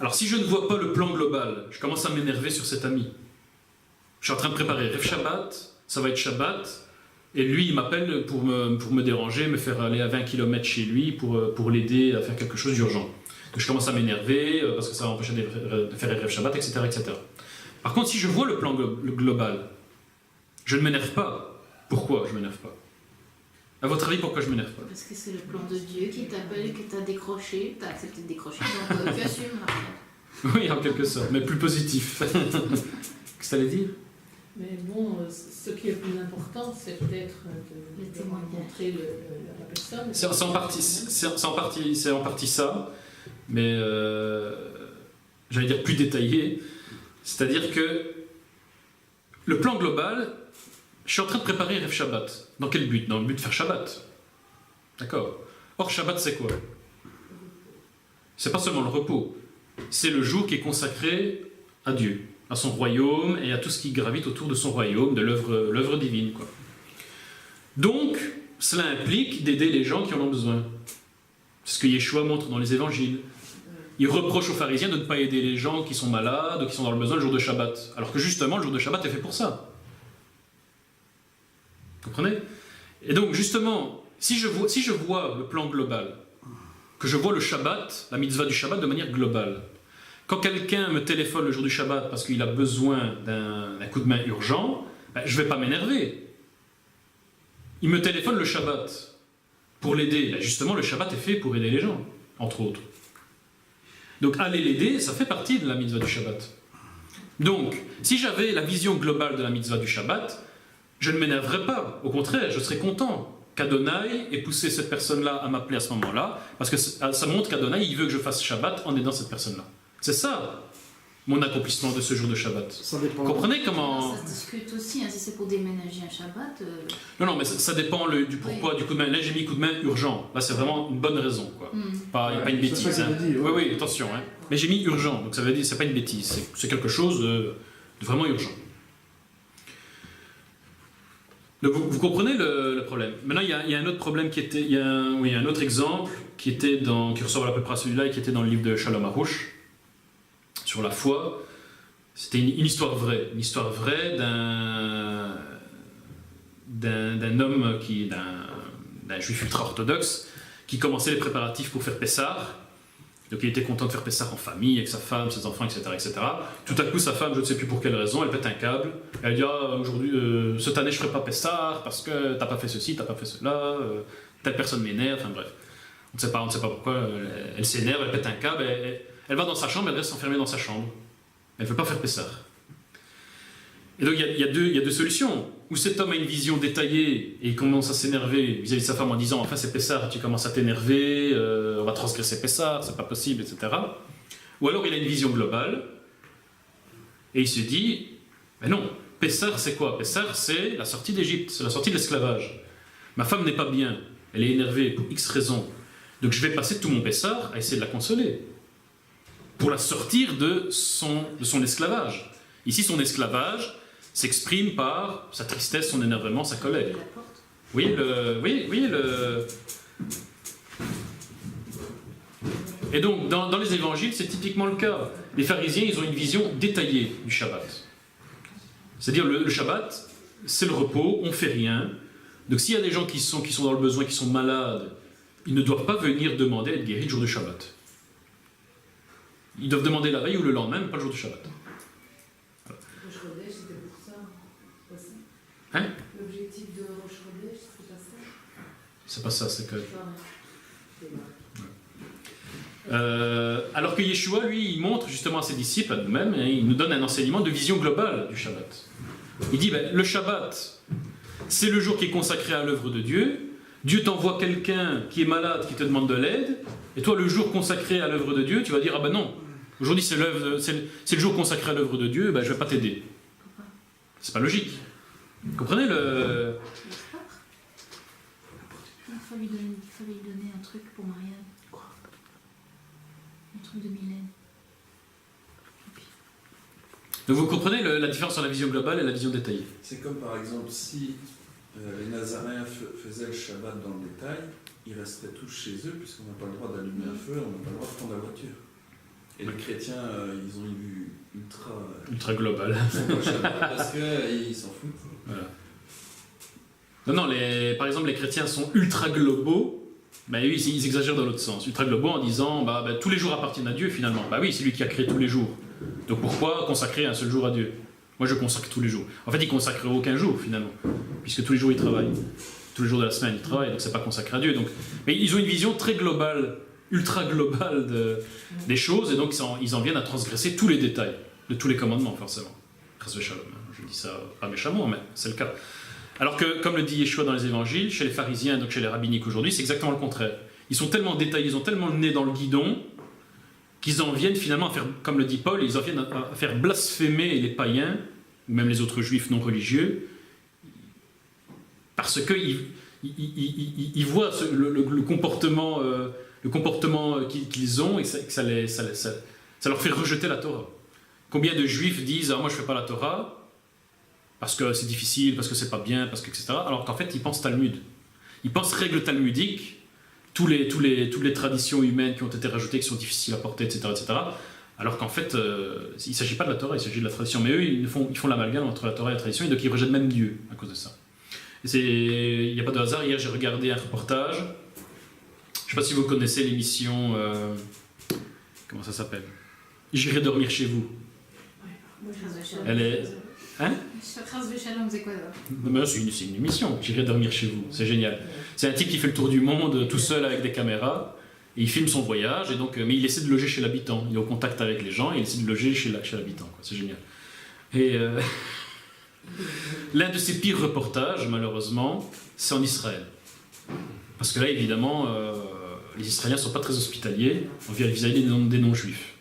Alors, si je ne vois pas le plan global, je commence à m'énerver sur cet ami. Je suis en train de préparer Erev Shabbat, ça va être Shabbat, et lui, il m'appelle pour me déranger, me faire aller à 20 km chez lui pour l'aider à faire quelque chose d'urgent. Donc, je commence à m'énerver parce que ça va empêcher de faire Erev Shabbat, etc., etc. Par contre, si je vois le plan global, je ne m'énerve pas. Pourquoi je ne m'énerve pas? À votre avis, pourquoi je ne m'énerve pas? Parce que c'est le plan de Dieu qui t'appelle, que tu as décroché, tu as accepté de décrocher, donc tu assumes. Oui, en quelque sorte, mais plus positif. Qu'est-ce que tu allais dire? Mais bon, ce qui est le plus important, c'est peut-être de rencontrer la personne. C'est en partie ça, mais j'allais dire plus détaillé. C'est-à-dire que le plan global, je suis en train de préparer Erev Shabbat. Dans quel but? Dans le but de faire Shabbat. D'accord. Or, Shabbat, c'est quoi? C'est pas seulement le repos. C'est le jour qui est consacré à Dieu, à son royaume et à tout ce qui gravite autour de son royaume, de l'œuvre divine, quoi. Donc, cela implique d'aider les gens qui en ont besoin. C'est ce que Yeshua montre dans les évangiles. Il reproche aux pharisiens de ne pas aider les gens qui sont malades, qui sont dans le besoin le jour de Shabbat. Alors que justement, le jour de Shabbat est fait pour ça. Vous comprenez? Et donc, justement, si je vois le plan global, que je vois le Shabbat, la mitzvah du Shabbat de manière globale, quand quelqu'un me téléphone le jour du Shabbat parce qu'il a besoin d'un coup de main urgent, je ne vais pas m'énerver. Il me téléphone le Shabbat pour l'aider. Justement, le Shabbat est fait pour aider les gens, entre autres. Donc aller l'aider, ça fait partie de la mitzvah du Shabbat. Donc, si j'avais la vision globale de la mitzvah du Shabbat, je ne m'énerverais pas. Au contraire, je serais content qu'Adonai ait poussé cette personne-là à m'appeler à ce moment-là, parce que ça montre qu'Adonai, il veut que je fasse Shabbat en aidant cette personne-là. C'est ça, mon accomplissement de ce jour de Shabbat. Ça dépend. Vous comprenez comment... Ça se discute aussi, hein, si c'est pour déménager un Shabbat... Non, mais ça dépend du pourquoi, du coup de main. Là, j'ai mis coup de main urgent. Là, c'est vraiment une bonne raison, quoi. Pas une bêtise. C'est ça que dit, ouais. Oui, attention. Hein. Mais j'ai mis urgent, donc ça veut dire c'est pas une bêtise. C'est quelque chose de vraiment urgent. Donc vous comprenez le problème. Maintenant, il y a un autre problème qui était... Il y a un autre exemple qui ressemble à peu près à celui-là et qui était dans le livre de Shalom Aroush, sur la foi. C'était une histoire vraie. Une histoire vraie d'un homme, d'un juif ultra-orthodoxe, qui commençait les préparatifs pour faire Pessah. Donc il était content de faire Pessah en famille, avec sa femme, ses enfants, etc., etc. Tout à coup, sa femme, je ne sais plus pour quelle raison, elle pète un câble. Elle dit aujourd'hui, cette année, je ne ferai pas Pessah parce que t'as pas fait ceci, t'as pas fait cela, telle personne m'énerve, enfin bref. On ne sait pas pourquoi. Elle s'énerve, elle pète un câble, elle va dans sa chambre, elle reste enfermée dans sa chambre. Elle ne veut pas faire Pessah. Et donc il y a deux solutions. Ou cet homme a une vision détaillée et il commence à s'énerver vis-à-vis de sa femme en disant enfin c'est Pessah, tu commences à t'énerver, on va transgresser Pessah, c'est pas possible, etc. Ou alors il a une vision globale et il se dit mais non, Pessah c'est quoi? Pessah c'est la sortie d'Égypte, c'est la sortie de l'esclavage. Ma femme n'est pas bien, elle est énervée pour X raisons. Donc je vais passer tout mon Pessah à essayer de la consoler, pour la sortir de son esclavage. Ici, son esclavage s'exprime par sa tristesse, son énervement, sa colère. Oui, Et donc, dans les évangiles, c'est typiquement le cas. Les pharisiens, ils ont une vision détaillée du Shabbat. C'est-à-dire, le Shabbat, c'est le repos, on ne fait rien. Donc, s'il y a des gens qui sont dans le besoin, qui sont malades, ils ne doivent pas venir demander à être guéris le jour du Shabbat. Ils doivent demander la veille ou le lendemain, mais pas le jour du Shabbat. Rosh Chodesh, c'était pour ça. C'est pas ça. Hein? L'objectif de Rosh Chodesh, c'est pas ça. C'est pas ça, c'est que... Pardon. Alors que Yeshua, lui, il montre justement à ses disciples, à nous-mêmes, hein, il nous donne un enseignement de vision globale du Shabbat. Il dit, le Shabbat, c'est le jour qui est consacré à l'œuvre de Dieu. Dieu t'envoie quelqu'un qui est malade, qui te demande de l'aide, et toi, le jour consacré à l'œuvre de Dieu, tu vas dire, ah ben non, aujourd'hui c'est le jour consacré à l'œuvre de Dieu, ben je vais pas t'aider. C'est pas logique. Vous comprenez le... Il fallait lui donner un truc pour Marianne. Quoi? Un truc de Mylène. Donc vous comprenez la différence entre la vision globale et la vision détaillée. C'est comme par exemple si les Nazaréens faisaient le Shabbat dans le détail, ils resteraient tous chez eux puisqu'on n'a pas le droit d'allumer un feu, on n'a pas le droit de prendre la voiture. Et les chrétiens, ils ont une vue Ultra globale. parce qu'ils s'en foutent. Voilà. Non, par exemple, les chrétiens sont ultra globaux. Ben oui, ils exagèrent dans l'autre sens. Ultra globaux en disant tous les jours appartiennent à Dieu finalement. Bah oui, c'est lui qui a créé tous les jours. Donc pourquoi consacrer un seul jour à Dieu? Moi je consacre tous les jours. En fait, il ne consacre aucun jour finalement, puisque tous les jours il travaille. Tous les jours de la semaine il travaille, donc c'est pas consacré à Dieu. Donc... Mais ils ont une vision très globale, ultra globale des choses, et donc ils en viennent à transgresser tous les détails de tous les commandements forcément. Je dis ça pas méchamment, mais c'est le cas. Alors que, comme le dit Yeshua dans les évangiles, chez les pharisiens, donc chez les rabbiniques aujourd'hui, c'est exactement le contraire. Ils sont tellement détaillés, ils ont tellement le nez dans le guidon, qu'ils en viennent finalement à faire, comme le dit Paul, ils en viennent à faire blasphémer les païens, ou même les autres juifs non religieux, parce qu'ils voient le comportement qu'ils ont, et que ça leur fait rejeter la Torah. Combien de juifs disent « Ah, moi je ne fais pas la Torah », parce que c'est difficile, parce que c'est pas bien, parce que etc. Alors qu'en fait, ils pensent Talmud. Ils pensent règles talmudiques, toutes les traditions humaines qui ont été rajoutées, qui sont difficiles à porter, etc. etc. Alors qu'en fait, il ne s'agit pas de la Torah, il s'agit de la tradition. Mais eux, ils font l'amalgame entre la Torah et la tradition, et donc ils rejettent même Dieu à cause de ça. Il n'y a pas de hasard. Hier, j'ai regardé un reportage. Je ne sais pas si vous connaissez l'émission... comment ça s'appelle? J'irai dormir chez vous. Elle est... Hein? C'est quoi là? Non, c'est une émission, j'irai dormir chez vous, c'est génial. C'est un type qui fait le tour du monde tout seul avec des caméras, et il filme son voyage, et donc, mais il essaie de loger chez l'habitant, il est au contact avec les gens, et il essaie de loger chez l'habitant, c'est génial. Et l'un de ses pires reportages, malheureusement, c'est en Israël. Parce que là, évidemment, les Israéliens ne sont pas très hospitaliers vis-à-vis des non-juifs.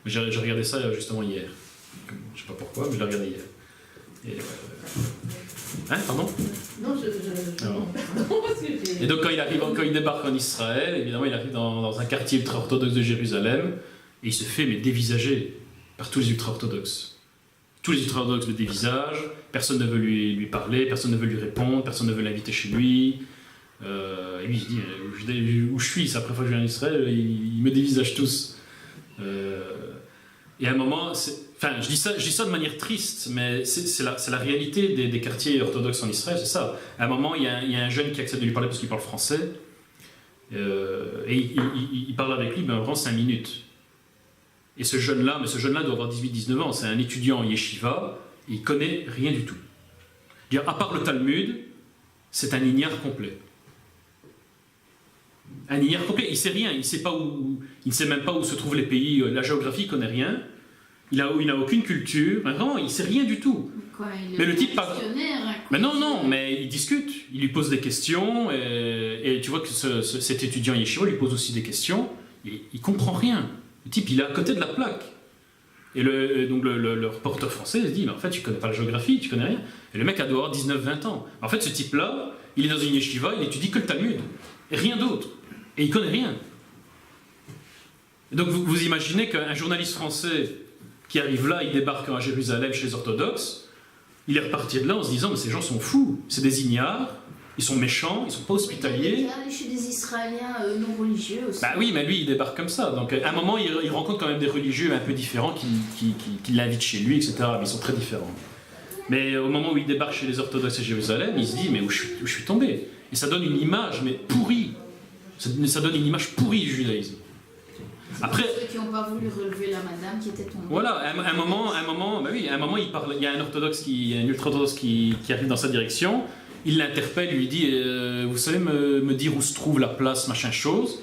J'ai regardé ça justement hier. Je ne sais pas pourquoi, mais je l'ai regardé hier. Et hein, pardon? Non, Et donc quand il débarque en Israël, évidemment il arrive dans un quartier ultra-orthodoxe de Jérusalem, et il se fait dévisager par tous les ultra-orthodoxes. Tous les ultra-orthodoxes le dévisagent, personne ne veut lui parler, personne ne veut lui répondre, personne ne veut l'inviter chez lui. Et lui il se dit, où je suis, c'est la première fois que je viens en Israël, ils me dévisagent tous. Et à un moment, je dis ça de manière triste, mais c'est la réalité des quartiers orthodoxes en Israël, c'est ça. À un moment, il y a un jeune qui accepte de lui parler parce qu'il parle français, et il parle avec lui, vraiment 5 minutes. Et ce jeune-là doit avoir 18-19 ans, c'est un étudiant en yeshiva, et il connaît rien du tout. À part le Talmud, c'est un ignare complet. Un ignare complet, il ne sait rien, il ne sait même pas où se trouvent les pays, la géographie, il ne connaît rien, il n'a aucune culture, vraiment, il ne sait rien du tout. Quoi, mais le type parle. Mais non, mais mais il discute, il lui pose des questions, et tu vois que cet étudiant yeshiva lui pose aussi des questions, et il ne comprend rien. Le type, il est à côté de la plaque. Et donc le reporter français se dit, mais en fait, tu ne connais pas la géographie, tu ne connais rien. Et le mec a doit avoir 19-20 ans. En fait, ce type-là, il est dans une yeshiva, il étudie que le Talmud, et rien d'autre. Et il connaît rien. Et donc vous imaginez qu'un journaliste français qui arrive là, il débarque à Jérusalem chez les orthodoxes, il est reparti de là en se disant mais ces gens sont fous, c'est des ignares, ils sont méchants, ils sont pas hospitaliers. Il est allé chez des Israéliens non religieux aussi. Bah oui, mais lui il débarque comme ça. Donc à un moment il rencontre quand même des religieux un peu différents qui l'invitent chez lui, etc. Mais ils sont très différents. Mais au moment où il débarque chez les orthodoxes à Jérusalem, il se dit mais où je suis tombé. Et ça donne une image mais pourrie. Ça donne une image pourrie du judaïsme. Après, ceux qui n'ont pas voulu relever la madame qui était tombée. Voilà, à un moment, bah oui, à un moment, il y a un orthodoxe un ultra-orthodoxe qui arrive dans sa direction, il l'interpelle, lui dit vous savez me dire où se trouve la place, machin chose.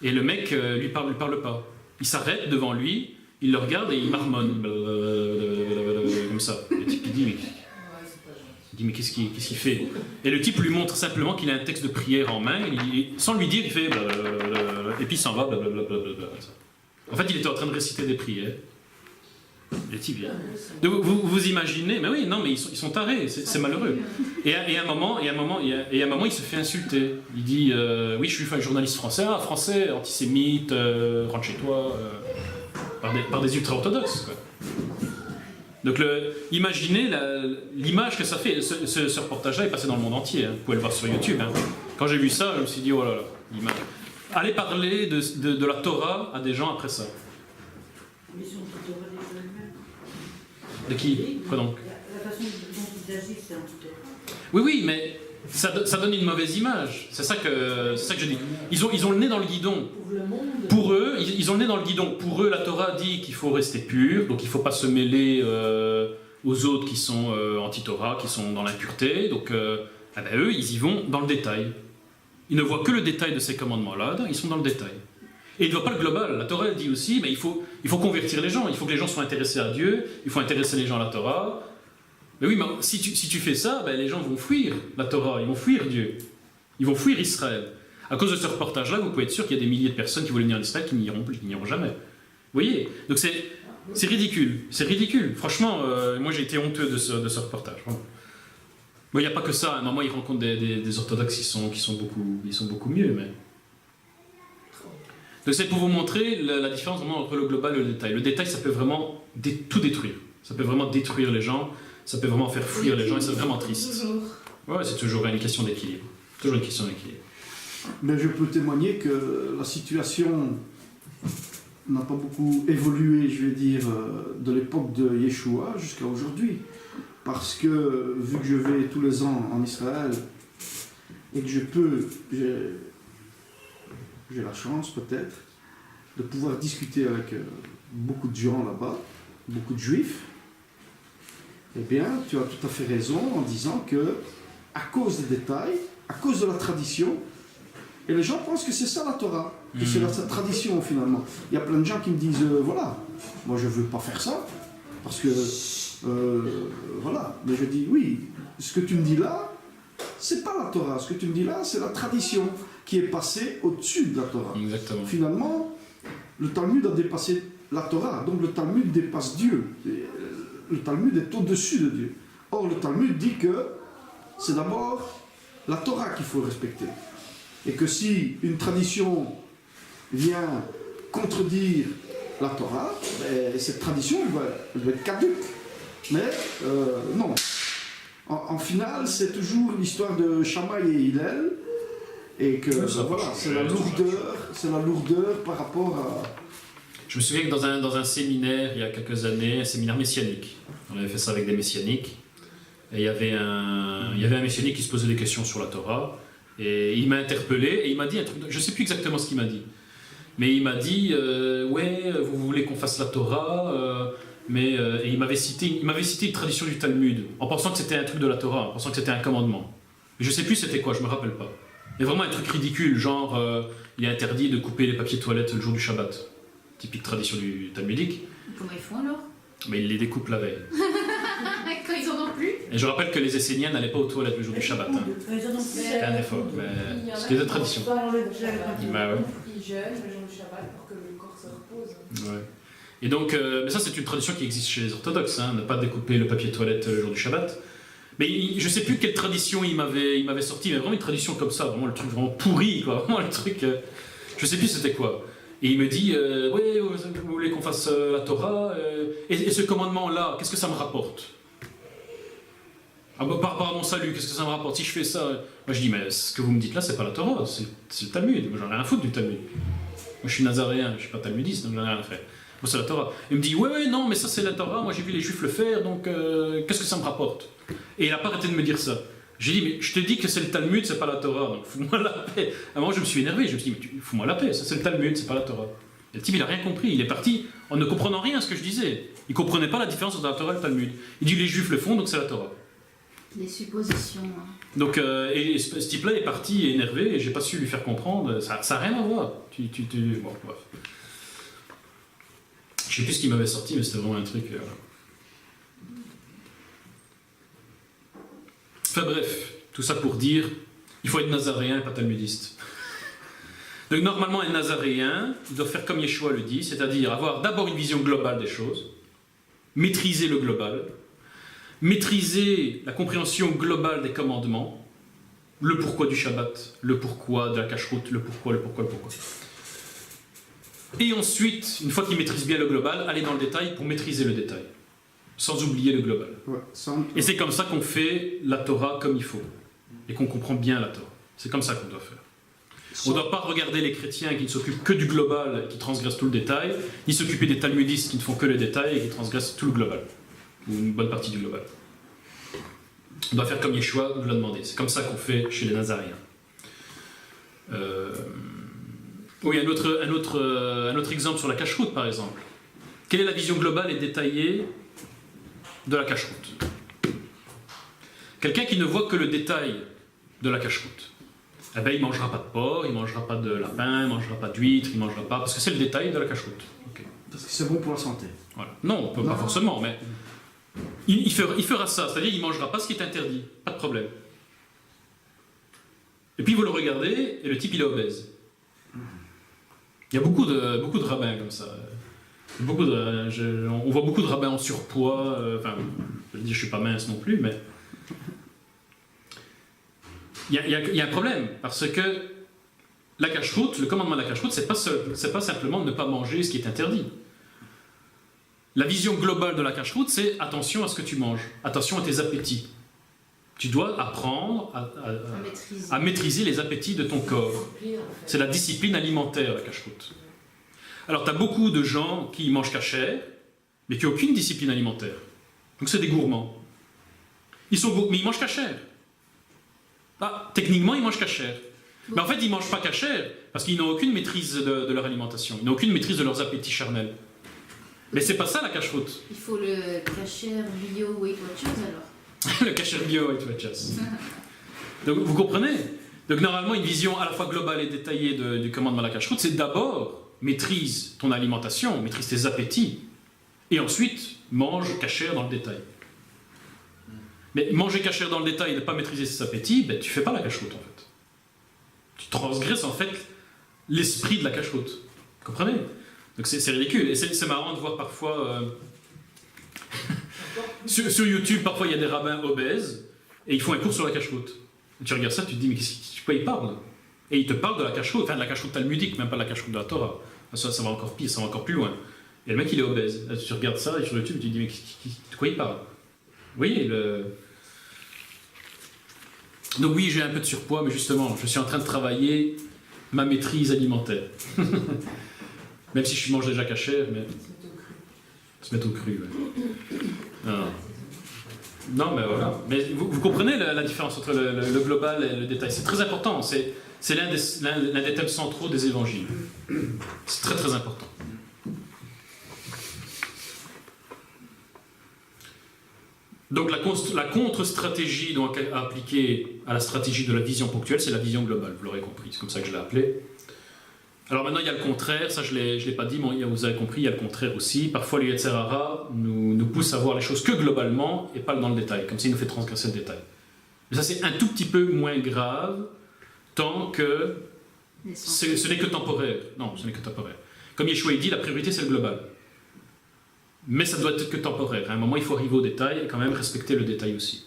Et le mec lui parle pas. Il s'arrête devant lui, il le regarde et il marmonne comme ça. Le type il dit mais qu'est-ce qu'il fait? Et le type lui montre simplement qu'il a un texte de prière en main, sans lui dire, il fait et puis il s'en va. En fait, il était en train de réciter des prières. Le type vient. Donc, vous imaginez, mais oui, non, mais ils sont tarés, c'est malheureux. Et à un moment, il se fait insulter. Il dit oui, je suis un journaliste français, français, antisémite, rentre chez toi, par des ultra-orthodoxes, quoi. Donc imaginez l'image que ça fait. Ce reportage-là est passé dans le monde entier. Hein. Vous pouvez le voir sur YouTube. Hein. Quand j'ai vu ça, je me suis dit, oh là là, l'image. Allez parler de la Torah à des gens après ça. De qui? Quoi donc? La façon dont ils agissent, c'est un tout. Oui, mais ça donne une mauvaise image. C'est ça que je dis. Ils ont le nez dans le guidon. Pour eux, ils ont le nez dans le guidon. Pour eux, la Torah dit qu'il faut rester pur, donc il ne faut pas se mêler aux autres qui sont anti-Torah, qui sont dans l'impureté. Donc, eux, ils y vont dans le détail. Ils ne voient que le détail de ces commandements-là, ils sont dans le détail. Et ils ne voient pas le global. La Torah dit aussi, mais il faut convertir les gens, il faut que les gens soient intéressés à Dieu, il faut intéresser les gens à la Torah. Mais oui, mais si tu fais ça, les gens vont fuir la Torah, ils vont fuir Dieu, ils vont fuir Israël. À cause de ce reportage-là, vous pouvez être sûr qu'il y a des milliers de personnes qui voulaient venir en Israël qui n'y iront jamais. Vous voyez? Donc c'est ridicule, c'est ridicule. Franchement, moi j'ai été honteux de ce reportage. Bon, il n'y a pas que ça, à un moment ils rencontrent des orthodoxes qui sont beaucoup mieux. Mais... Donc c'est pour vous montrer la différence vraiment entre le global et le détail. Le détail, ça peut vraiment tout détruire. Ça peut vraiment détruire les gens, ça peut vraiment faire fuir les gens et c'est vraiment triste. Ouais, c'est toujours une question d'équilibre. Toujours une question d'équilibre. Mais je peux témoigner que la situation n'a pas beaucoup évolué, je vais dire, de l'époque de Yeshua jusqu'à aujourd'hui. Parce que, vu que je vais tous les ans en Israël, et que j'ai la chance peut-être de pouvoir discuter avec beaucoup de gens là-bas, beaucoup de juifs, eh bien, tu as tout à fait raison en disant que, à cause des détails, à cause de la tradition, et les gens pensent que c'est ça la Torah, que c'est la tradition finalement. Il y a plein de gens qui me disent, voilà, moi je ne veux pas faire ça, parce que, voilà, mais je dis, oui, ce que tu me dis là, c'est pas la Torah, ce que tu me dis là, c'est la tradition qui est passée au-dessus de la Torah. Exactement. Finalement, le Talmud a dépassé la Torah, donc le Talmud dépasse Dieu. Le Talmud est au-dessus de Dieu. Or, le Talmud dit que c'est d'abord la Torah qu'il faut respecter. Et que si une tradition vient contredire la Torah, cette tradition elle va être caduque. Mais non. En finale, c'est toujours l'histoire de Shammai et Hillel. Et que voilà, c'est la lourdeur par rapport à... Je me souviens que dans un séminaire, il y a quelques années, un séminaire messianique, on avait fait ça avec des messianiques, et il y avait un messianique qui se posait des questions sur la Torah, et il m'a interpellé, et il m'a dit un truc, je ne sais plus exactement ce qu'il m'a dit, mais il m'a dit, ouais, vous voulez qu'on fasse la Torah, et il m'avait cité une tradition du Talmud, en pensant que c'était un truc de la Torah, en pensant que c'était un commandement. Mais je ne sais plus c'était quoi, je ne me rappelle pas. Mais vraiment un truc ridicule, genre, il est interdit de couper les papiers toilettes le jour du Shabbat. Typique tradition du talmudique. Comment ils font alors? Mais ils les découpent la veille. Quand ils en ont plus? Et je rappelle que les Esséniens n'allaient pas aux toilettes le jour du Shabbat. Hein. C'était un effort, mais c'était des traditions. Ils jeûnent le jour du Shabbat pour que le corps se repose. Ouais. Et donc, mais ça c'est une tradition qui existe chez les orthodoxes, hein, ne pas découper le papier toilette le jour du Shabbat. Mais je sais plus quelle tradition il m'avait sorti, mais vraiment une tradition comme ça, vraiment le truc vraiment pourri, quoi. Vraiment le truc. Je sais plus c'était quoi. Et il me dit ouais, vous voulez qu'on fasse la Torah et ce commandement-là, qu'est-ce que ça me rapporte? Ah bah, par rapport à mon salut, qu'est-ce que ça me rapporte si je fais ça? Moi je dis mais ce que vous me dites là, c'est pas la Torah, c'est le Talmud. Moi j'en ai rien à foutre du Talmud. Moi je suis nazaréen, je suis pas talmudiste, donc j'en ai rien à faire. Moi c'est la Torah. Il me dit ouais, non, mais ça c'est la Torah, moi j'ai vu les Juifs le faire, donc qu'est-ce que ça me rapporte? Et il a pas arrêté de me dire ça. J'ai dit, mais je te dis que c'est le Talmud, c'est pas la Torah, donc fous-moi la paix. À un moment, je me suis énervé, je me suis dit, mais fous-moi la paix, ça c'est le Talmud, c'est pas la Torah. Et le type, il a rien compris, il est parti en ne comprenant rien à ce que je disais. Il comprenait pas la différence entre la Torah et le Talmud. Il dit, les Juifs le font, donc c'est la Torah. Les suppositions. Hein. Donc, et ce type-là est parti énervé, et j'ai pas su lui faire comprendre, ça a rien à voir. Bon, bref. Je sais plus ce qu'il m'avait sorti, mais c'était vraiment un truc... Enfin bref, tout ça pour dire, il faut être nazaréen et pas talmudiste. Donc normalement, un nazaréen, il doit faire comme Yeshua le dit, c'est-à-dire avoir d'abord une vision globale des choses, maîtriser le global, maîtriser la compréhension globale des commandements, le pourquoi du Shabbat, le pourquoi de la cacheroute, le pourquoi. Et ensuite, une fois qu'il maîtrise bien le global, aller dans le détail pour maîtriser le détail, sans oublier le global. Ouais, Et c'est comme ça qu'on fait la Torah comme il faut, et qu'on comprend bien la Torah. C'est comme ça qu'on doit faire. On ne doit pas regarder les chrétiens qui ne s'occupent que du global, qui transgressent tout le détail, ni s'occuper des talmudistes qui ne font que le détail et qui transgressent tout le global, ou une bonne partie du global. On doit faire comme Yeshua nous l'a demandé. C'est comme ça qu'on fait chez les Nazaréens. Oui, un autre exemple sur la cacheroute, par exemple. Quelle est la vision globale et détaillée de la cacheroute? Quelqu'un qui ne voit que le détail de la cacheroute, eh ben, il ne mangera pas de porc, il ne mangera pas de lapin, il ne mangera pas d'huître, il ne mangera pas... Parce que c'est le détail de la cacheroute. Okay. Parce que c'est bon pour la santé. Voilà. Non, pas forcément, mais il fera ça, c'est-à-dire il ne mangera pas ce qui est interdit, pas de problème. Et puis vous le regardez, et le type il est obèse. Il y a beaucoup de rabbins comme ça. On voit beaucoup de rabbins en surpoids, enfin, je veux dire, je ne suis pas mince non plus, mais... Il y a un problème, parce que la cacheroute, le commandement de la cacheroute, c'est pas simplement ne pas manger ce qui est interdit. La vision globale de la cacheroute, c'est attention à ce que tu manges, attention à tes appétits. Tu dois apprendre à maîtriser les appétits de ton corps. C'est la discipline alimentaire, la cacheroute. Alors, tu as beaucoup de gens qui mangent cachère, mais qui n'ont aucune discipline alimentaire. Donc, c'est des gourmands. Mais ils mangent cachère. Ah, techniquement, ils mangent cachère. Mais en fait, ils ne mangent pas cachère parce qu'ils n'ont aucune maîtrise de leur alimentation. Ils n'ont aucune maîtrise de leurs appétits charnels. Mais c'est pas ça la cacheroute. Il faut le cachère bio Weight Watchers alors. Le cachère bio Weight Watchers. Donc vous comprenez? Donc normalement, une vision à la fois globale et détaillée du commandement de la cacheroute, c'est d'abord maîtrise ton alimentation, maîtrise tes appétits, et ensuite mange cachère dans le détail. Mais manger cachère dans le détail et ne pas maîtriser ses appétits, ben, tu ne fais pas la cacheroute en fait. Tu transgresses en fait l'esprit de la cacheroute. Vous comprenez? Donc c'est ridicule. Et c'est marrant de voir parfois... sur YouTube, parfois il y a des rabbins obèses et ils font un cours sur la cacheroute. Et tu regardes ça, tu te dis, mais de quoi ils parlent? Et ils te parlent de la cacheroute, enfin de la cacheroute talmudique, même pas de la cacheroute de la Torah. Ça va encore pire, ça va encore plus loin. Et le mec il est obèse. Là, tu regardes ça et sur YouTube, tu te dis, mais de quoi il parle? Vous voyez Donc oui, j'ai un peu de surpoids, mais justement, je suis en train de travailler ma maîtrise alimentaire. Même si je mange déjà cachère, mais... Se mettre au cru, ouais. Non, mais voilà. Mais vous comprenez la différence entre le global et le détail. C'est très important. C'est l'un des thèmes centraux des évangiles. C'est très très important. Donc la contre-stratégie donc, à appliquer à la stratégie de la vision ponctuelle, c'est la vision globale, vous l'aurez compris, c'est comme ça que je l'ai appelé. Alors maintenant il y a le contraire, ça je ne l'ai pas dit, mais vous avez compris, il y a le contraire aussi. Parfois le Yetzer Hara nous pousse à voir les choses que globalement et pas dans le détail, comme s'il nous fait transgresser le détail. Mais ça c'est un tout petit peu moins grave, tant que ce n'est que temporaire. Non, ce n'est que temporaire. Comme Yeshua dit, la priorité c'est le global. Mais ça doit être que temporaire. À un moment, il faut arriver au détail et quand même respecter le détail aussi.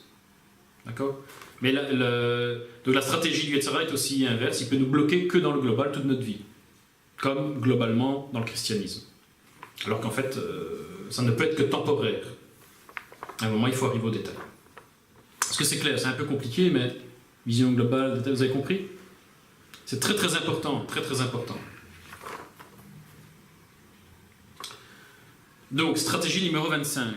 D'accord? Mais donc la stratégie du Yetzirah est aussi inverse, il peut nous bloquer que dans le global toute notre vie, comme globalement dans le christianisme. Alors qu'en fait, ça ne peut être que temporaire. À un moment, il faut arriver au détail. Est-ce que c'est clair? C'est un peu compliqué, mais vision globale, détail, vous avez compris? C'est très très important, très très important. Donc, stratégie numéro 25.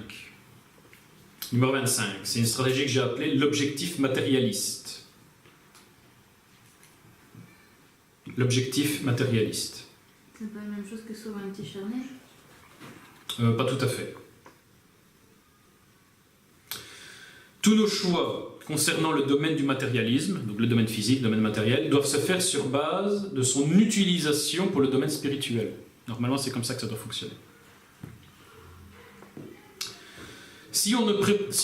Numéro 25, c'est une stratégie que j'ai appelée l'objectif matérialiste. L'objectif matérialiste. C'est pas la même chose que sauver un petit charnet? Pas tout à fait. Tous nos choix concernant le domaine du matérialisme, donc le domaine physique, le domaine matériel, doivent se faire sur base de son utilisation pour le domaine spirituel. Normalement, c'est comme ça que ça doit fonctionner.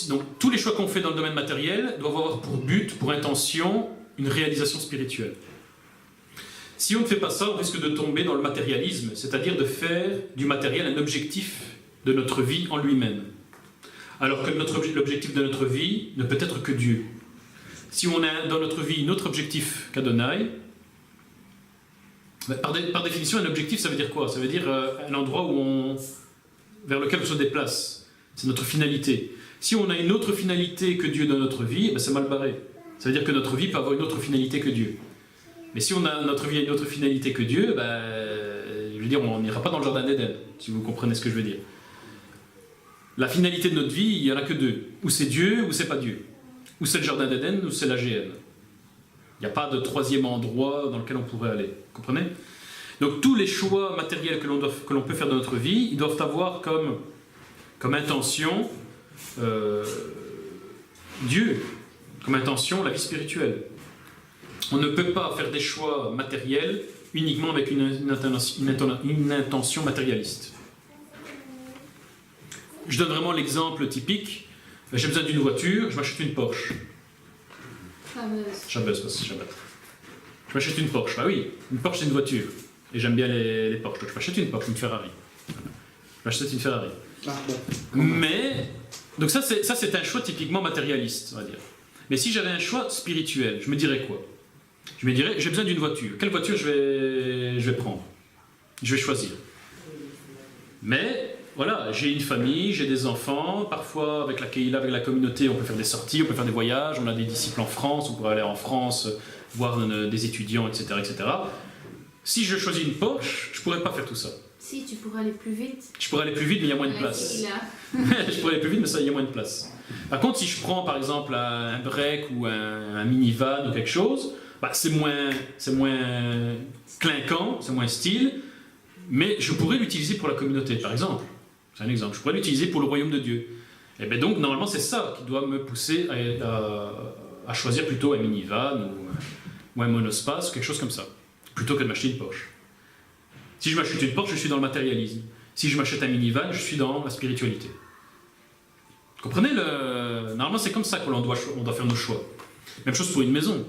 Donc, tous les choix qu'on fait dans le domaine matériel doivent avoir pour but, pour intention, une réalisation spirituelle. Si on ne fait pas ça, on risque de tomber dans le matérialisme, c'est-à-dire de faire du matériel un objectif de notre vie en lui-même. Alors que l'objectif de notre vie ne peut être que Dieu. Si on a dans notre vie un autre objectif qu'Adonai, par définition, un objectif, ça veut dire quoi? Ça veut dire un endroit vers lequel on se déplace. C'est notre finalité. Si on a une autre finalité que Dieu dans notre vie, c'est mal barré. Ça veut dire que notre vie peut avoir une autre finalité que Dieu. Mais si notre vie a une autre finalité que Dieu, je veux dire, on n'ira pas dans le jardin d'Éden, si vous comprenez ce que je veux dire. La finalité de notre vie, il n'y en a que deux. Ou c'est Dieu, ou c'est pas Dieu. Ou c'est le jardin d'Éden, ou c'est la GN. Il n'y a pas de troisième endroit dans lequel on pourrait aller. Vous comprenez? Donc tous les choix matériels que l'on peut faire dans notre vie, ils doivent avoir comme intention Dieu, comme intention la vie spirituelle. On ne peut pas faire des choix matériels uniquement avec une intention matérialiste. Je donne vraiment l'exemple typique. J'ai besoin d'une voiture, je m'achète une Porsche. Chabez, parce que c'est Shabbat. Je m'achète une Porsche. Bah oui, une Porsche c'est une voiture. Et j'aime bien les Porsche. Donc je m'achète une Porsche, une Ferrari. Je m'achète une Ferrari. Ah, bon. Mais, donc ça c'est un choix typiquement matérialiste, on va dire. Mais si j'avais un choix spirituel, je me dirais quoi? Je me dirais, j'ai besoin d'une voiture. Quelle voiture je vais prendre? Je vais choisir. Mais, voilà, j'ai une famille, j'ai des enfants. Parfois, avec la Keïla, avec la communauté, on peut faire des sorties, on peut faire des voyages. On a des disciples en France, on pourrait aller en France, voir des étudiants, etc., etc. Si je choisis une Porsche, je ne pourrais pas faire tout ça. Si, tu pourras aller plus vite. Je pourrais aller plus vite, mais il y a moins de place. Je pourrais aller plus vite, mais il y a moins de place. Par contre, si je prends par exemple un break ou un minivan ou quelque chose, c'est moins clinquant, c'est moins style, mais je pourrais l'utiliser pour la communauté, par exemple. C'est un exemple. Je pourrais l'utiliser pour le royaume de Dieu. Et bien donc, normalement, c'est ça qui doit me pousser à choisir plutôt un minivan ou un monospace, quelque chose comme ça, plutôt que de m'acheter une Porsche. Si je m'achète une Porsche, je suis dans le matérialisme. Si je m'achète un minivan, je suis dans la spiritualité. Vous comprenez Normalement, c'est comme ça qu'on doit faire nos choix. Même chose pour une maison.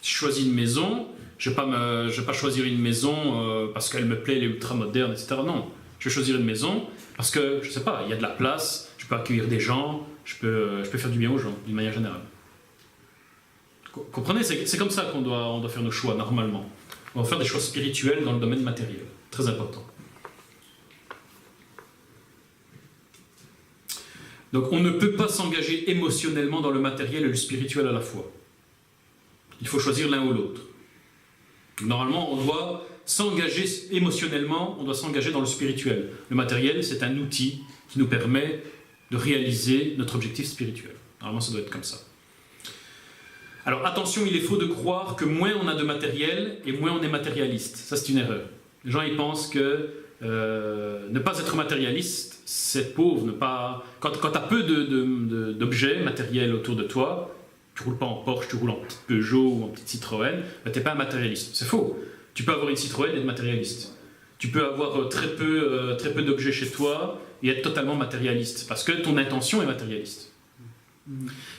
Si je choisis une maison, je ne vais pas choisir une maison parce qu'elle me plaît, elle est ultra moderne, etc. Non. Je vais choisir une maison parce que, je ne sais pas, il y a de la place, je peux accueillir des gens, je peux faire du bien aux gens, d'une manière générale. Vous comprenez? C'est comme ça qu'on doit faire nos choix, normalement. On va faire des choix spirituels dans le domaine matériel. Très important. Donc on ne peut pas s'engager émotionnellement dans le matériel et le spirituel à la fois. Il faut choisir l'un ou l'autre. Normalement, on doit s'engager émotionnellement, on doit s'engager dans le spirituel. Le matériel, c'est un outil qui nous permet de réaliser notre objectif spirituel. Normalement, ça doit être comme ça. Alors attention, il est faux de croire que moins on a de matériel et moins on est matérialiste. Ça, c'est une erreur. Les gens, ils pensent que ne pas être matérialiste, c'est pauvre. Quand tu as peu d'objets matériels autour de toi, tu ne roules pas en Porsche, tu roules en petite Peugeot ou en petite Citroën, tu n'es pas un matérialiste. C'est faux. Tu peux avoir une Citroën et être matérialiste. Tu peux avoir très peu d'objets chez toi et être totalement matérialiste, parce que ton intention est matérialiste.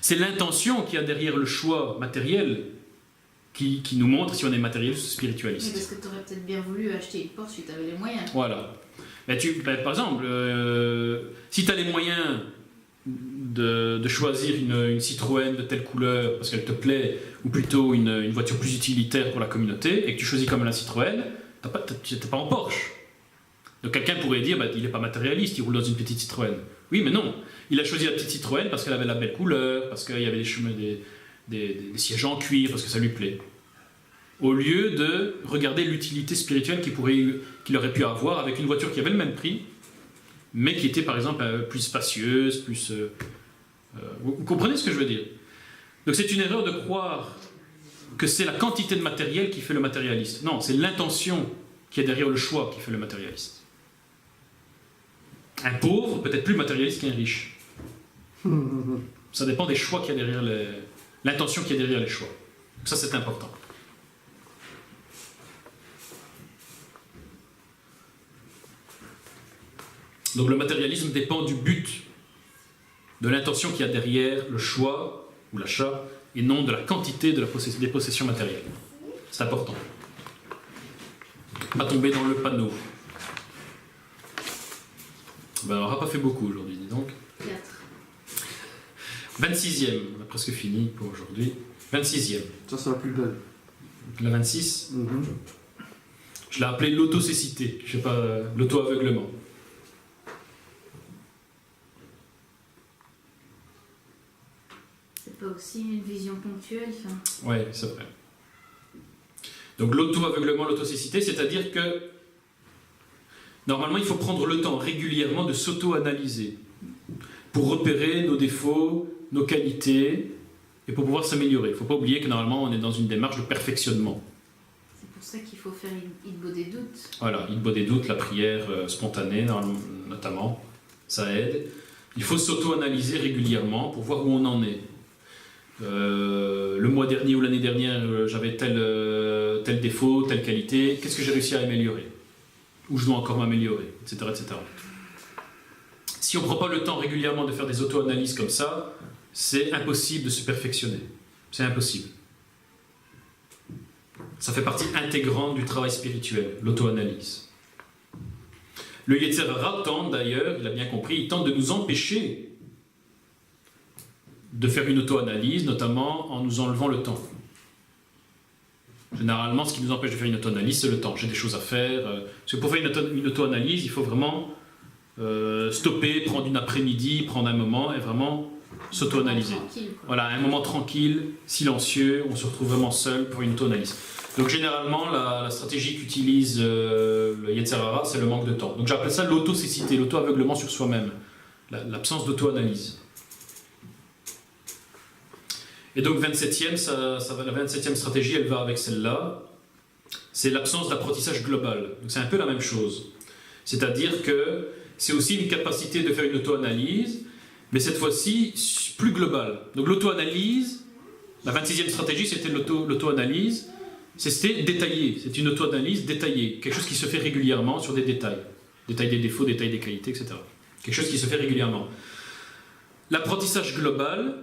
C'est l'intention qui a derrière le choix matériel qui nous montre si on est matérialiste ou spiritualiste. Oui, parce que tu aurais peut-être bien voulu acheter une Porsche si tu avais les moyens. Voilà. Par exemple, si tu as les moyens de choisir une Citroën de telle couleur parce qu'elle te plaît, ou plutôt une voiture plus utilitaire pour la communauté, et que tu choisis comme la Citroën, tu n'es pas en Porsche. Donc quelqu'un pourrait dire, bah, il n'est pas matérialiste, il roule dans une petite Citroën. Oui, mais non. Il a choisi la petite Citroën parce qu'elle avait la belle couleur, parce qu'il y avait des sièges en cuir, parce que ça lui plaît. Au lieu de regarder l'utilité spirituelle qu'il aurait pu avoir avec une voiture qui avait le même prix, mais qui était par exemple plus spacieuse, plus... vous comprenez ce que je veux dire? Donc c'est une erreur de croire que c'est la quantité de matériel qui fait le matérialiste. Non, c'est l'intention qui est derrière le choix qui fait le matérialiste. Un pauvre peut être plus matérialiste qu'un riche. Ça dépend des choix qu'il y a derrière l'intention qu'il y a derrière les choix. Ça, c'est important. Donc le matérialisme dépend du but, de l'intention qu'il y a derrière le choix ou l'achat, et non de la quantité des possessions matérielles. C'est important. Pas tomber dans le panneau. Ben, on n'aura pas fait beaucoup aujourd'hui, dis donc. 4. 26e, on a presque fini pour aujourd'hui. 26e. Ça, c'est la plus belle. La 26, je l'ai appelée l'autocécité, je sais pas, l'auto-aveuglement. C'est pas aussi une vision ponctuelle, ça? Oui, c'est vrai. Donc l'auto-aveuglement, l'autocécité, c'est-à-dire que normalement il faut prendre le temps régulièrement de s'auto-analyser pour repérer nos défauts, nos qualités et pour pouvoir s'améliorer. Il ne faut pas oublier que normalement on est dans une démarche de perfectionnement. C'est pour ça qu'il faut faire Idbo des doutes. Voilà, Idbo des doutes, la prière spontanée notamment, ça aide. Il faut s'auto-analyser régulièrement pour voir où on en est. Le mois dernier ou l'année dernière, j'avais tel défaut, telle qualité, qu'est-ce que j'ai réussi à améliorer? Où je dois encore m'améliorer, etc., etc. Si on ne prend pas le temps régulièrement de faire des auto-analyses comme ça, c'est impossible de se perfectionner. C'est impossible. Ça fait partie intégrante du travail spirituel, l'auto-analyse. Le Yetzer Hara tente d'ailleurs, il a bien compris, il tente de nous empêcher de faire une auto-analyse, notamment en nous enlevant le temps. Généralement, ce qui nous empêche de faire une auto-analyse, c'est le temps. J'ai des choses à faire. Parce que pour faire une auto-analyse, il faut vraiment stopper, prendre une après-midi, prendre un moment et vraiment s'auto-analyser. Voilà, un moment tranquille, silencieux, on se retrouve vraiment seul pour une auto-analyse. Donc généralement, la stratégie qu'utilise le Yetzer Hara, c'est le manque de temps. Donc j'appelle ça l'autocécité, l'auto-aveuglement sur soi-même, l'absence d'auto-analyse. Et donc 27e, la 27e stratégie, elle va avec celle-là. C'est l'absence d'apprentissage global. Donc c'est un peu la même chose. C'est-à-dire que c'est aussi une capacité de faire une auto-analyse, mais cette fois-ci plus globale. Donc l'auto-analyse, la 26e stratégie, c'était l'auto-analyse, c'était détaillé. C'est une auto-analyse détaillée. Quelque chose qui se fait régulièrement sur des détails. Détail des défauts, détail des qualités, etc. Quelque chose qui se fait régulièrement. L'apprentissage global,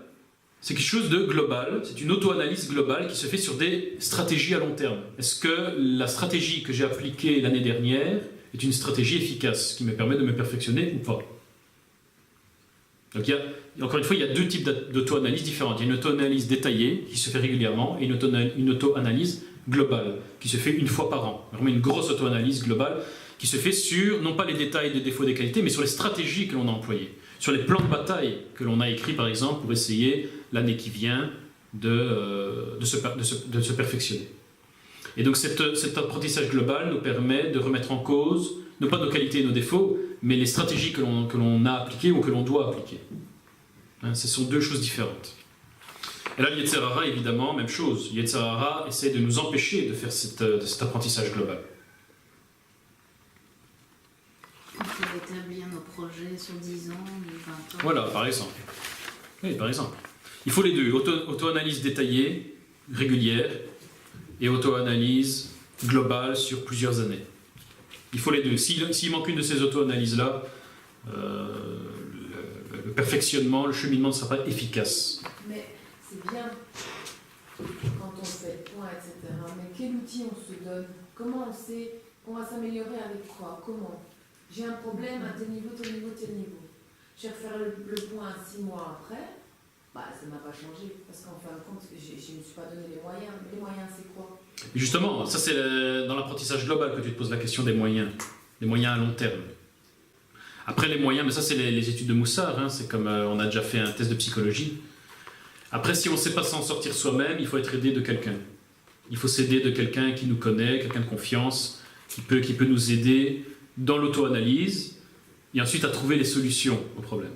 c'est quelque chose de global, c'est une auto-analyse globale qui se fait sur des stratégies à long terme. Est-ce que la stratégie que j'ai appliquée l'année dernière est une stratégie efficace qui me permet de me perfectionner ou pas? Donc encore une fois, il y a deux types d'auto-analyse différentes. Il y a une auto-analyse détaillée qui se fait régulièrement et une auto-analyse globale qui se fait une fois par an. Vraiment une grosse auto-analyse globale qui se fait sur, non pas les détails des défauts des qualités, mais sur les stratégies que l'on a employées, sur les plans de bataille que l'on a écrits par exemple pour essayer l'année qui vient de se perfectionner. Et donc cet apprentissage global nous permet de remettre en cause, non pas nos qualités et nos défauts, mais les stratégies que l'on a appliquées ou que l'on doit appliquer. Hein, ce sont deux choses différentes. Et là, le Yetzer Hara, évidemment, même chose. Le Yetzer Hara essaie de nous empêcher de faire cet apprentissage global. On peut établir nos projets sur 10 ans, 20 ans. Voilà, par exemple. Oui, par exemple. Il faut les deux, auto-analyse détaillée, régulière, et auto-analyse globale sur plusieurs années. Il faut les deux. S'il manque une de ces auto-analyses-là, le perfectionnement, le cheminement ne sera pas efficace. Mais c'est bien quand on fait le point, etc. Mais quel outil on se donne? Comment on sait qu'on va s'améliorer avec quoi? Comment? J'ai un problème à tel niveau, tel niveau, tel niveau. je vais refaire le point 6 mois après, bah, ça n'a pas changé. Parce qu'en fin de compte, je ne me suis pas donné les moyens. Mais les moyens, c'est quoi? Justement, ça c'est dans l'apprentissage global que tu te poses la question des moyens à long terme. Après les moyens, mais ça c'est les études de Moussard, hein, c'est comme on a déjà fait un test de psychologie. Après, si on ne sait pas s'en sortir soi-même, il faut être aidé de quelqu'un. Il faut s'aider de quelqu'un qui nous connaît, quelqu'un de confiance, qui peut nous aider dans l'auto-analyse et ensuite à trouver les solutions aux problèmes.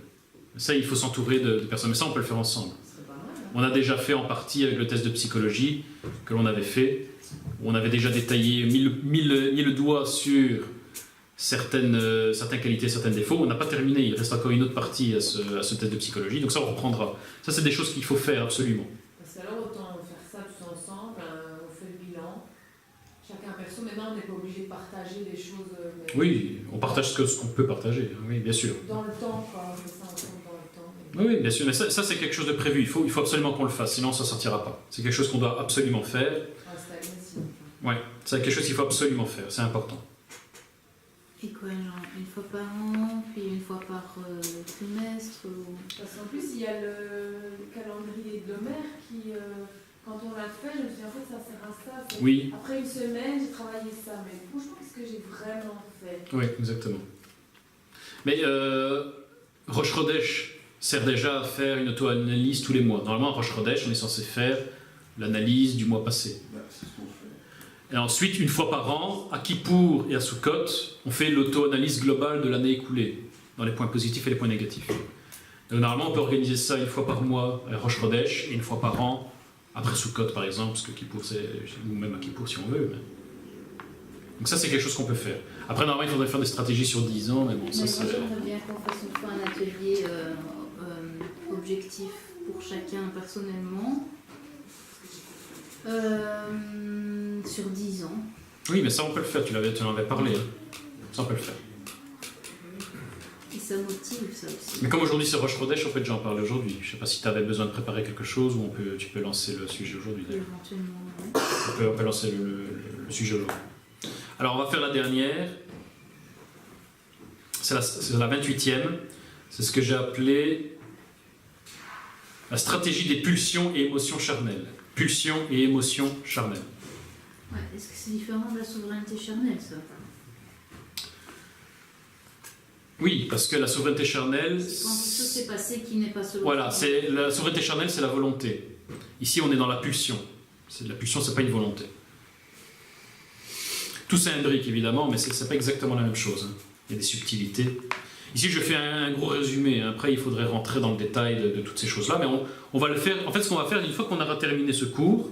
Ça, il faut s'entourer de personnes, mais ça on peut le faire ensemble. C'est pas mal, hein. On a déjà fait en partie avec le test de psychologie que l'on avait fait. On avait déjà détaillé, mis le doigt sur certaines qualités, certains défauts. On n'a pas terminé, il reste encore une autre partie à ce test de psychologie. Donc ça, on reprendra. Ça, c'est des choses qu'il faut faire absolument. Parce que alors, autant faire ça tous ensemble, on fait le bilan, chacun perso. Maintenant, on n'est pas obligé de partager des choses. Mais Oui, on partage ce qu'on peut partager, oui, bien sûr. dans le temps, quoi, on fait ça ensemble dans le temps. Oui, bien sûr, mais ça c'est quelque chose de prévu. Il faut absolument qu'on le fasse, sinon ça ne sortira pas. C'est quelque chose qu'on doit absolument faire. Oui, c'est quelque chose qu'il faut absolument faire, c'est important. Et quoi, genre une fois par an, puis une fois par trimestre Parce qu'en plus, il y a le calendrier de l'Homère qui, quand on l'a fait, je me suis dit, en fait, ça sert à ça. Oui. Après une semaine, j'ai travaillé ça, mais franchement, qu'est-ce que j'ai vraiment fait? Oui, exactement. Mais Rosh Chodesh sert déjà à faire une auto-analyse tous les mois. Normalement, à Rosh Chodesh, on est censé faire l'analyse du mois passé. C'est ce qu'on fait. Et ensuite, une fois par an, à Kippour et à Sukkot, on fait l'auto-analyse globale de l'année écoulée, dans les points positifs et les points négatifs. Donc, normalement, on peut organiser ça une fois par mois à Rosh Chodesh et une fois par an après Sukkot, par exemple, parce que Kippour, ou même à Kippour si on veut. Mais... Donc ça, c'est quelque chose qu'on peut faire. Après, normalement, il faudrait faire des stratégies sur 10 ans, mais bon, ça moi, c'est... j'aimerais bien qu'on fasse une fois un atelier objectif pour chacun personnellement. Sur 10 ans. Oui, mais ça, on peut le faire, tu en avais parlé. Hein. Ça, on peut le faire. Et ça motive, ça aussi. Mais comme aujourd'hui c'est Rosh Chodesh, on peut déjà en parler aujourd'hui. Je ne sais pas si tu avais besoin de préparer quelque chose ou tu peux lancer le sujet aujourd'hui. Éventuellement, oui. On peut lancer le sujet aujourd'hui. Alors, on va faire la dernière. C'est la 28e. C'est ce que j'ai appelé la stratégie des pulsions et émotions charnelles. Pulsions et émotions charnelles. Ouais, est-ce que c'est différent de la souveraineté charnelle, ça? Oui, parce que la souveraineté charnelle... C'est quand quelque chose s'est passé qui n'est pas selon... Voilà, la souveraineté charnelle, c'est la volonté. Ici, on est dans la pulsion. La pulsion, c'est pas une volonté. Tout ça imbrique, évidemment, mais c'est pas exactement la même chose. Hein. Il y a des subtilités. Ici, je fais un gros résumé. Après, il faudrait rentrer dans le détail de toutes ces choses-là. Mais on va le faire. En fait, ce qu'on va faire, une fois qu'on aura terminé ce cours,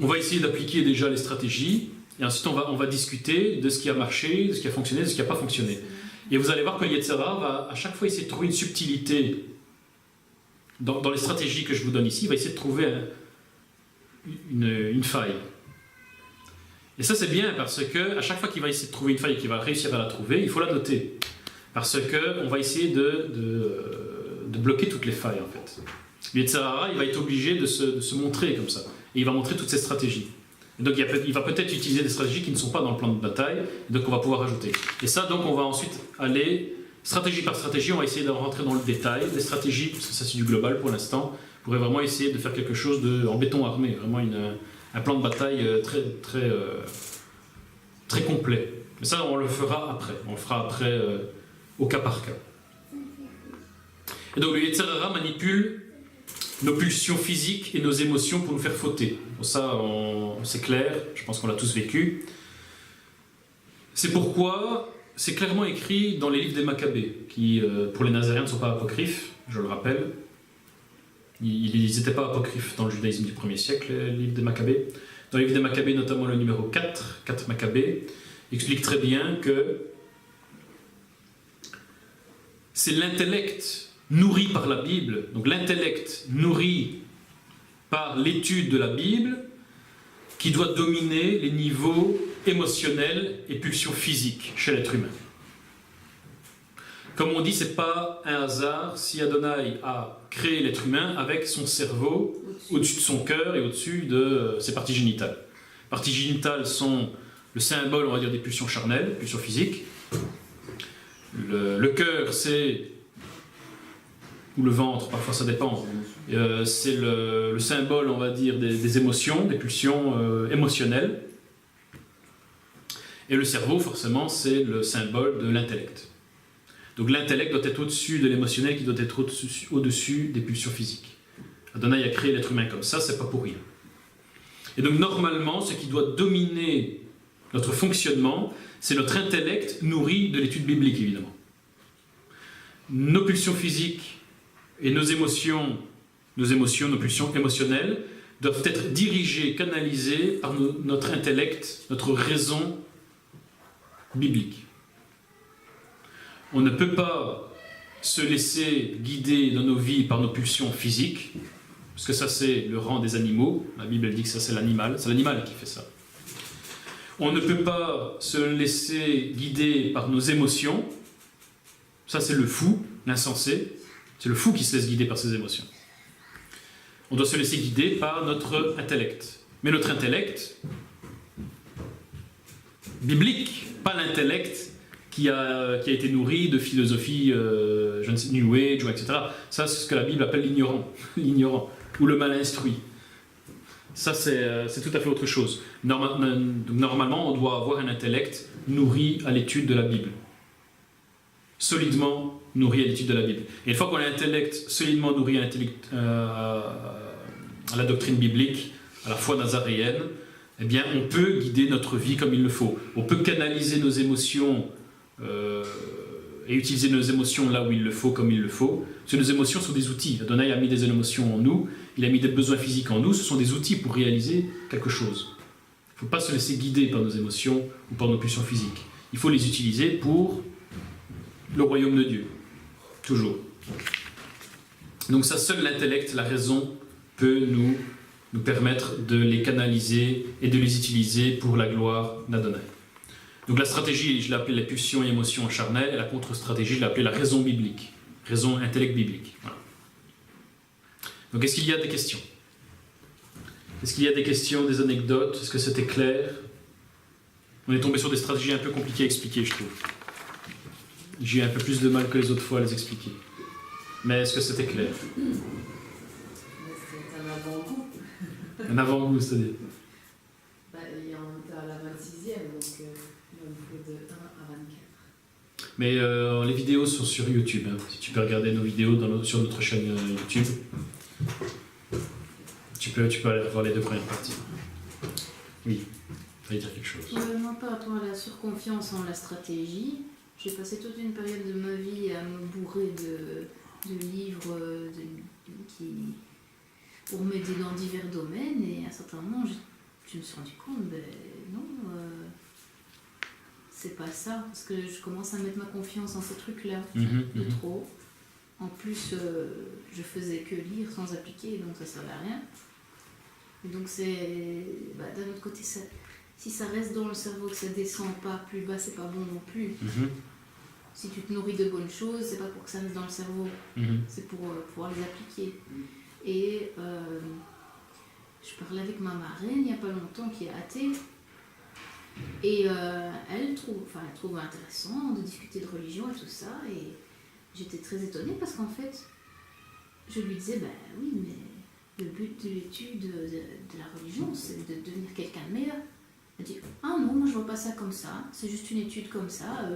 on va essayer d'appliquer déjà les stratégies. Et ensuite, on va discuter de ce qui a marché, de ce qui a fonctionné, de ce qui n'a pas fonctionné. Et vous allez voir que Yetzirah va à chaque fois essayer de trouver une subtilité dans les stratégies que je vous donne ici. Il va essayer de trouver une faille. Et ça, c'est bien parce que à chaque fois qu'il va essayer de trouver une faille et qu'il va réussir à la trouver, il faut la noter. Parce qu'on va essayer de bloquer toutes les failles, en fait. Yetzirah, il va être obligé de se montrer comme ça. Et il va montrer toutes ses stratégies. Et donc il va peut-être utiliser des stratégies qui ne sont pas dans le plan de bataille, et donc on va pouvoir ajouter. Et ça, donc on va ensuite aller, stratégie par stratégie, on va essayer de rentrer dans le détail. Les stratégies, parce que ça c'est du global pour l'instant, on pourrait vraiment essayer de faire quelque chose en béton armé, vraiment un plan de bataille très complet. Mais ça, on le fera après. On le fera après au cas par cas. Et donc le Yetzirah manipule nos pulsions physiques et nos émotions pour nous faire fauter. Pour ça, c'est clair, je pense qu'on l'a tous vécu. C'est pourquoi c'est clairement écrit dans les livres des Maccabées, qui pour les Nazaréens ne sont pas apocryphes, je le rappelle. Ils n'étaient pas apocryphes dans le judaïsme du 1er siècle, les livres des Maccabées. Dans les livres des Maccabées, notamment le numéro 4 Maccabées, explique très bien que c'est l'intellect nourri par la Bible, donc l'intellect nourri par l'étude de la Bible, qui doit dominer les niveaux émotionnels et pulsions physiques chez l'être humain. Comme on dit, c'est pas un hasard si Adonai a créé l'être humain avec son cerveau au-dessus de son cœur et au-dessus de ses parties génitales. Les parties génitales sont le symbole, on va dire, des pulsions charnelles, pulsions physiques. Le cœur, c'est... ou le ventre, parfois ça dépend. C'est le symbole, on va dire, des émotions, des pulsions émotionnelles. Et le cerveau, forcément, c'est le symbole de l'intellect. Donc l'intellect doit être au-dessus de l'émotionnel, qui doit être au-dessus des pulsions physiques. Adonai a créé l'être humain comme ça, c'est pas pour rien. Et donc normalement, ce qui doit dominer notre fonctionnement, c'est notre intellect nourri de l'étude biblique, évidemment. Nos pulsions physiques et nos émotions, nos pulsions émotionnelles, doivent être dirigées, canalisées par notre intellect, notre raison biblique. On ne peut pas se laisser guider dans nos vies par nos pulsions physiques, parce que ça c'est le rang des animaux. La Bible elle dit que ça c'est l'animal qui fait ça. On ne peut pas se laisser guider par nos émotions, ça c'est le fou, l'insensé, c'est le fou qui se laisse guider par ses émotions. On doit se laisser guider par notre intellect. Mais notre intellect biblique, pas l'intellect qui a été nourri de philosophie, je ne sais, New Age, etc. Ça, c'est ce que la Bible appelle l'ignorant, ou le mal instruit. Ça, c'est tout à fait autre chose. Normalement, on doit avoir un intellect nourri à l'étude de la Bible. Solidement nourri à l'étude de la Bible. Et une fois qu'on a un intellect solidement nourri à la doctrine biblique, à la foi nazaréenne, eh bien, on peut guider notre vie comme il le faut. On peut canaliser nos émotions et utiliser nos émotions là où il le faut, comme il le faut. Parce que nos émotions sont des outils. Adonai a mis des émotions en nous, il a mis des besoins physiques en nous, ce sont des outils pour réaliser quelque chose. Il ne faut pas se laisser guider par nos émotions ou par nos pulsions physiques. Il faut les utiliser pour le royaume de Dieu. Toujours. Donc ça, seul l'intellect, la raison, peut nous permettre de les canaliser et de les utiliser pour la gloire d'Adonai. Donc la stratégie, je l'ai appelée les pulsions et émotions charnelles, et la contre-stratégie, je l'ai appelée la raison biblique, raison intellect biblique. Voilà. Donc est-ce qu'il y a des questions? Est-ce qu'il y a des questions, des anecdotes? Est-ce que c'était clair? On est tombé sur des stratégies un peu compliquées à expliquer, je trouve. J'ai eu un peu plus de mal que les autres fois à les expliquer. Mais est-ce que c'était clair? C'est un avant-goût. Un avant-goût, c'est-à-dire? Il y en a à la 26e, donc il y a un peu de 1 à 24. Mais les vidéos sont sur YouTube. Hein. Si tu peux regarder nos vidéos sur notre chaîne YouTube, tu peux aller voir les 2 premières parties. Oui, tu vas dire quelque chose. Moi, par rapport à la surconfiance en la stratégie, j'ai passé toute une période de ma vie à me bourrer de livres pour m'aider dans divers domaines, et à un certain moment, je me suis rendu compte, non, c'est pas ça, parce que je commence à mettre ma confiance en ces trucs-là, de trop. En plus, je faisais que lire sans appliquer, donc ça servait à rien. Et donc d'un autre côté, si ça reste dans le cerveau, que ça descend pas plus bas, c'est pas bon non plus. Si tu te nourris de bonnes choses, c'est pas pour que ça reste dans le cerveau, c'est pour pouvoir les appliquer. Et je parlais avec ma marraine il n'y a pas longtemps, qui est athée, et elle trouve intéressant de discuter de religion et tout ça, et j'étais très étonnée parce qu'en fait, je lui disais, oui, mais le but de l'étude de la religion, c'est de devenir quelqu'un de meilleur. Elle dit, ah non, moi je vois pas ça comme ça, c'est juste une étude comme ça.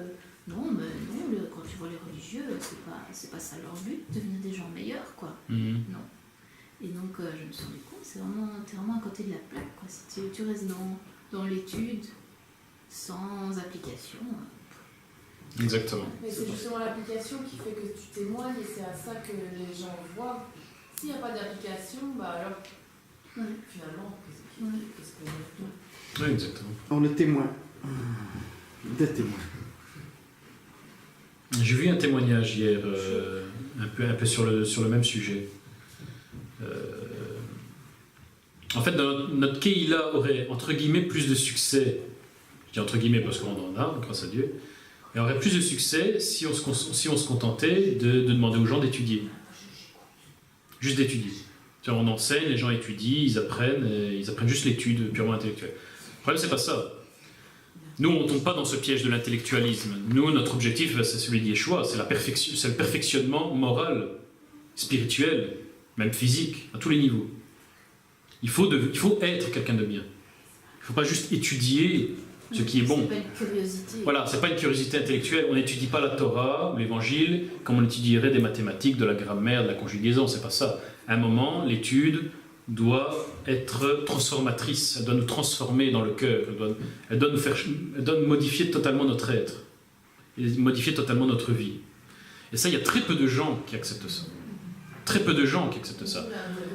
Non, mais non, quand tu vois les religieux, c'est pas ça leur but, devenir des gens meilleurs, quoi. Non. Et donc, je me suis rendu compte, t'es vraiment à côté de la plaque, quoi. Si tu restes dans l'étude, sans application. Exactement. Mais c'est justement l'application qui fait que tu témoignes, et c'est à ça que les gens voient. S'il n'y a pas d'application, alors, finalement, qu'est-ce qu'on est? Oui, exactement. On est témoin. Des témoins. J'ai vu un témoignage hier, un peu sur le même sujet. En fait, notre Keïla aurait, entre guillemets, plus de succès. Je dis entre guillemets parce qu'on en a, grâce à Dieu. Et aurait plus de succès si on se contentait de demander aux gens d'étudier. Juste d'étudier. On enseigne, les gens étudient, ils apprennent juste l'étude purement intellectuelle. Le problème, c'est pas ça. Nous, on ne tombe pas dans ce piège de l'intellectualisme. Nous, notre objectif, c'est celui de Yeshua, c'est le perfectionnement moral, spirituel, même physique, à tous les niveaux. Il faut être quelqu'un de bien. Il ne faut pas juste étudier ce qui est bon. C'est pas une curiosité. Voilà, c'est pas une curiosité intellectuelle. On n'étudie pas la Torah ou l'Évangile comme on étudierait des mathématiques, de la grammaire, de la conjugaison. C'est pas ça. À un moment, l'étude doit être transformatrice. Elle doit nous transformer dans le cœur. Elle doit modifier totalement notre être. Et modifier totalement notre vie. Et ça, il y a très peu de gens qui acceptent ça. Très peu de gens qui acceptent ça.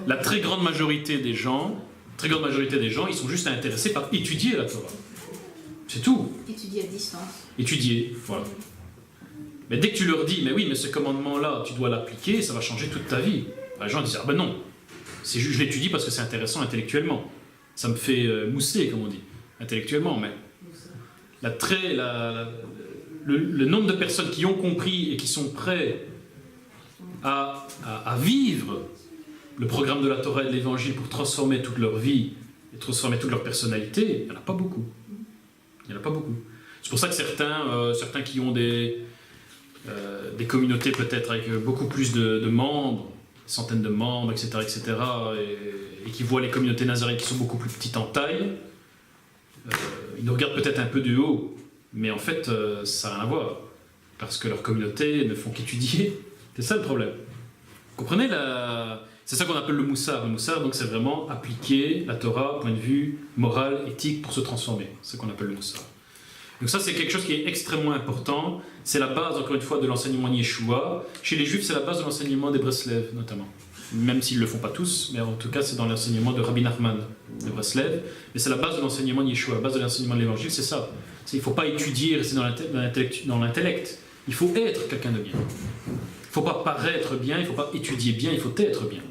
La très grande majorité des gens, ils sont juste intéressés par étudier la Torah. C'est tout. Étudier à distance. Étudier, voilà. Mais dès que tu leur dis, mais oui, mais ce commandement-là, tu dois l'appliquer, ça va changer toute ta vie. Les gens disent, ah ben non, je l'étudie parce que c'est intéressant intellectuellement. Ça me fait mousser, comme on dit, intellectuellement, mais le nombre de personnes qui ont compris et qui sont prêts à vivre le programme de la Torah et de l'Évangile pour transformer toute leur vie et transformer toute leur personnalité, il n'y en a pas beaucoup. Il n'y en a pas beaucoup. C'est pour ça que certains qui ont des communautés peut-être avec beaucoup plus de membres, centaines de membres, etc., et qui voient les communautés nazaréennes qui sont beaucoup plus petites en taille, ils nous regardent peut-être un peu de haut, mais en fait, ça n'a rien à voir, parce que leurs communautés ne font qu'étudier. C'est ça le problème. Vous comprenez C'est ça qu'on appelle le moussar. Le moussar, donc, c'est vraiment appliquer la Torah, point de vue moral, éthique, pour se transformer. C'est ce qu'on appelle le moussar. Donc ça, c'est quelque chose qui est extrêmement important. C'est la base, encore une fois, de l'enseignement de Yeshua. Chez les Juifs, c'est la base de l'enseignement des Breslev, notamment. Même s'ils ne le font pas tous, mais en tout cas, c'est dans l'enseignement de Rabbi Nachman de Breslev. Mais c'est la base de l'enseignement de Yeshua, la base de l'enseignement de l'Évangile, c'est ça. Il ne faut pas étudier, rester dans l'intellect. Il faut être quelqu'un de bien. Il ne faut pas paraître bien, il ne faut pas étudier bien, il faut être bien.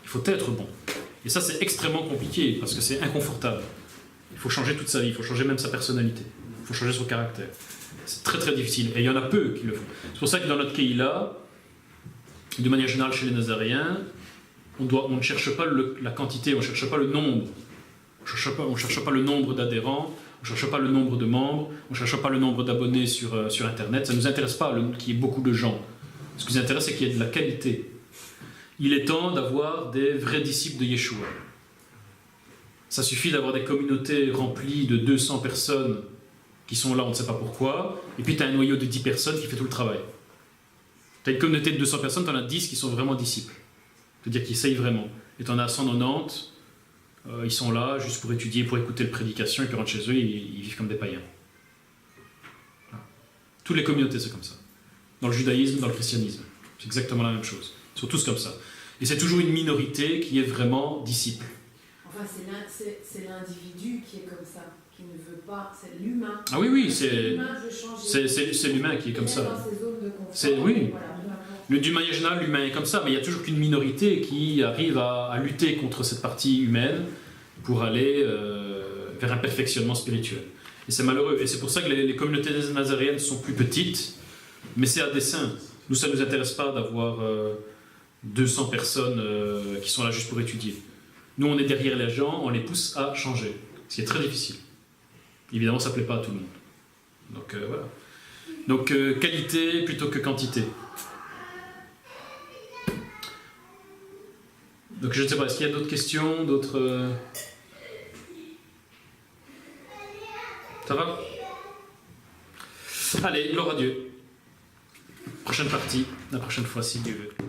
Il faut être bon. Et ça, c'est extrêmement compliqué, parce que c'est inconfortable. Il faut changer toute sa vie, il faut changer même sa personnalité. Il faut changer son caractère. C'est très très difficile. Et il y en a peu qui le font. C'est pour ça que dans notre Keïla, de manière générale chez les Nazaréens, on ne cherche pas la quantité, on ne cherche pas le nombre. On ne cherche pas le nombre d'adhérents, on ne cherche pas le nombre de membres, on ne cherche pas le nombre d'abonnés sur Internet. Ça ne nous intéresse pas qu'il y ait beaucoup de gens. Ce qui nous intéresse, c'est qu'il y ait de la qualité. Il est temps d'avoir des vrais disciples de Yeshua. Ça suffit d'avoir des communautés remplies de 200 personnes qui sont là, on ne sait pas pourquoi, et puis tu as un noyau de 10 personnes qui fait tout le travail. Tu as une communauté de 200 personnes, tu en as 10 qui sont vraiment disciples. C'est-à-dire qu'ils essayent vraiment. Et tu en as 190, ils sont là juste pour étudier, pour écouter les prédications, et puis rentrent chez eux, ils vivent comme des païens. Voilà. Toutes les communautés, c'est comme ça. Dans le judaïsme, dans le christianisme. C'est exactement la même chose. Ils sont tous comme ça. Et c'est toujours une minorité qui est vraiment disciple. Enfin, c'est l'individu qui est comme ça, qui ne veut pas, c'est l'humain. Ah oui, c'est l'humain qui est comme ça. Dans ses zones de confort, Oui. Voilà, d'une manière générale, l'humain est comme ça, mais il y a toujours qu'une minorité qui arrive à lutter contre cette partie humaine pour aller vers un perfectionnement spirituel. Et c'est malheureux. Et c'est pour ça que les communautés nazaréennes sont plus petites, mais c'est à dessein. Nous, ça ne nous intéresse pas d'avoir 200 personnes qui sont là juste pour étudier. Nous, on est derrière les gens, on les pousse à changer, ce qui est très difficile. Évidemment, ça ne plaît pas à tout le monde. Donc, voilà. Donc, qualité plutôt que quantité. Donc, je ne sais pas, est-ce qu'il y a d'autres questions, d'autres... Ça va? Allez, gloire à Dieu. Prochaine partie, la prochaine fois, si Dieu veut.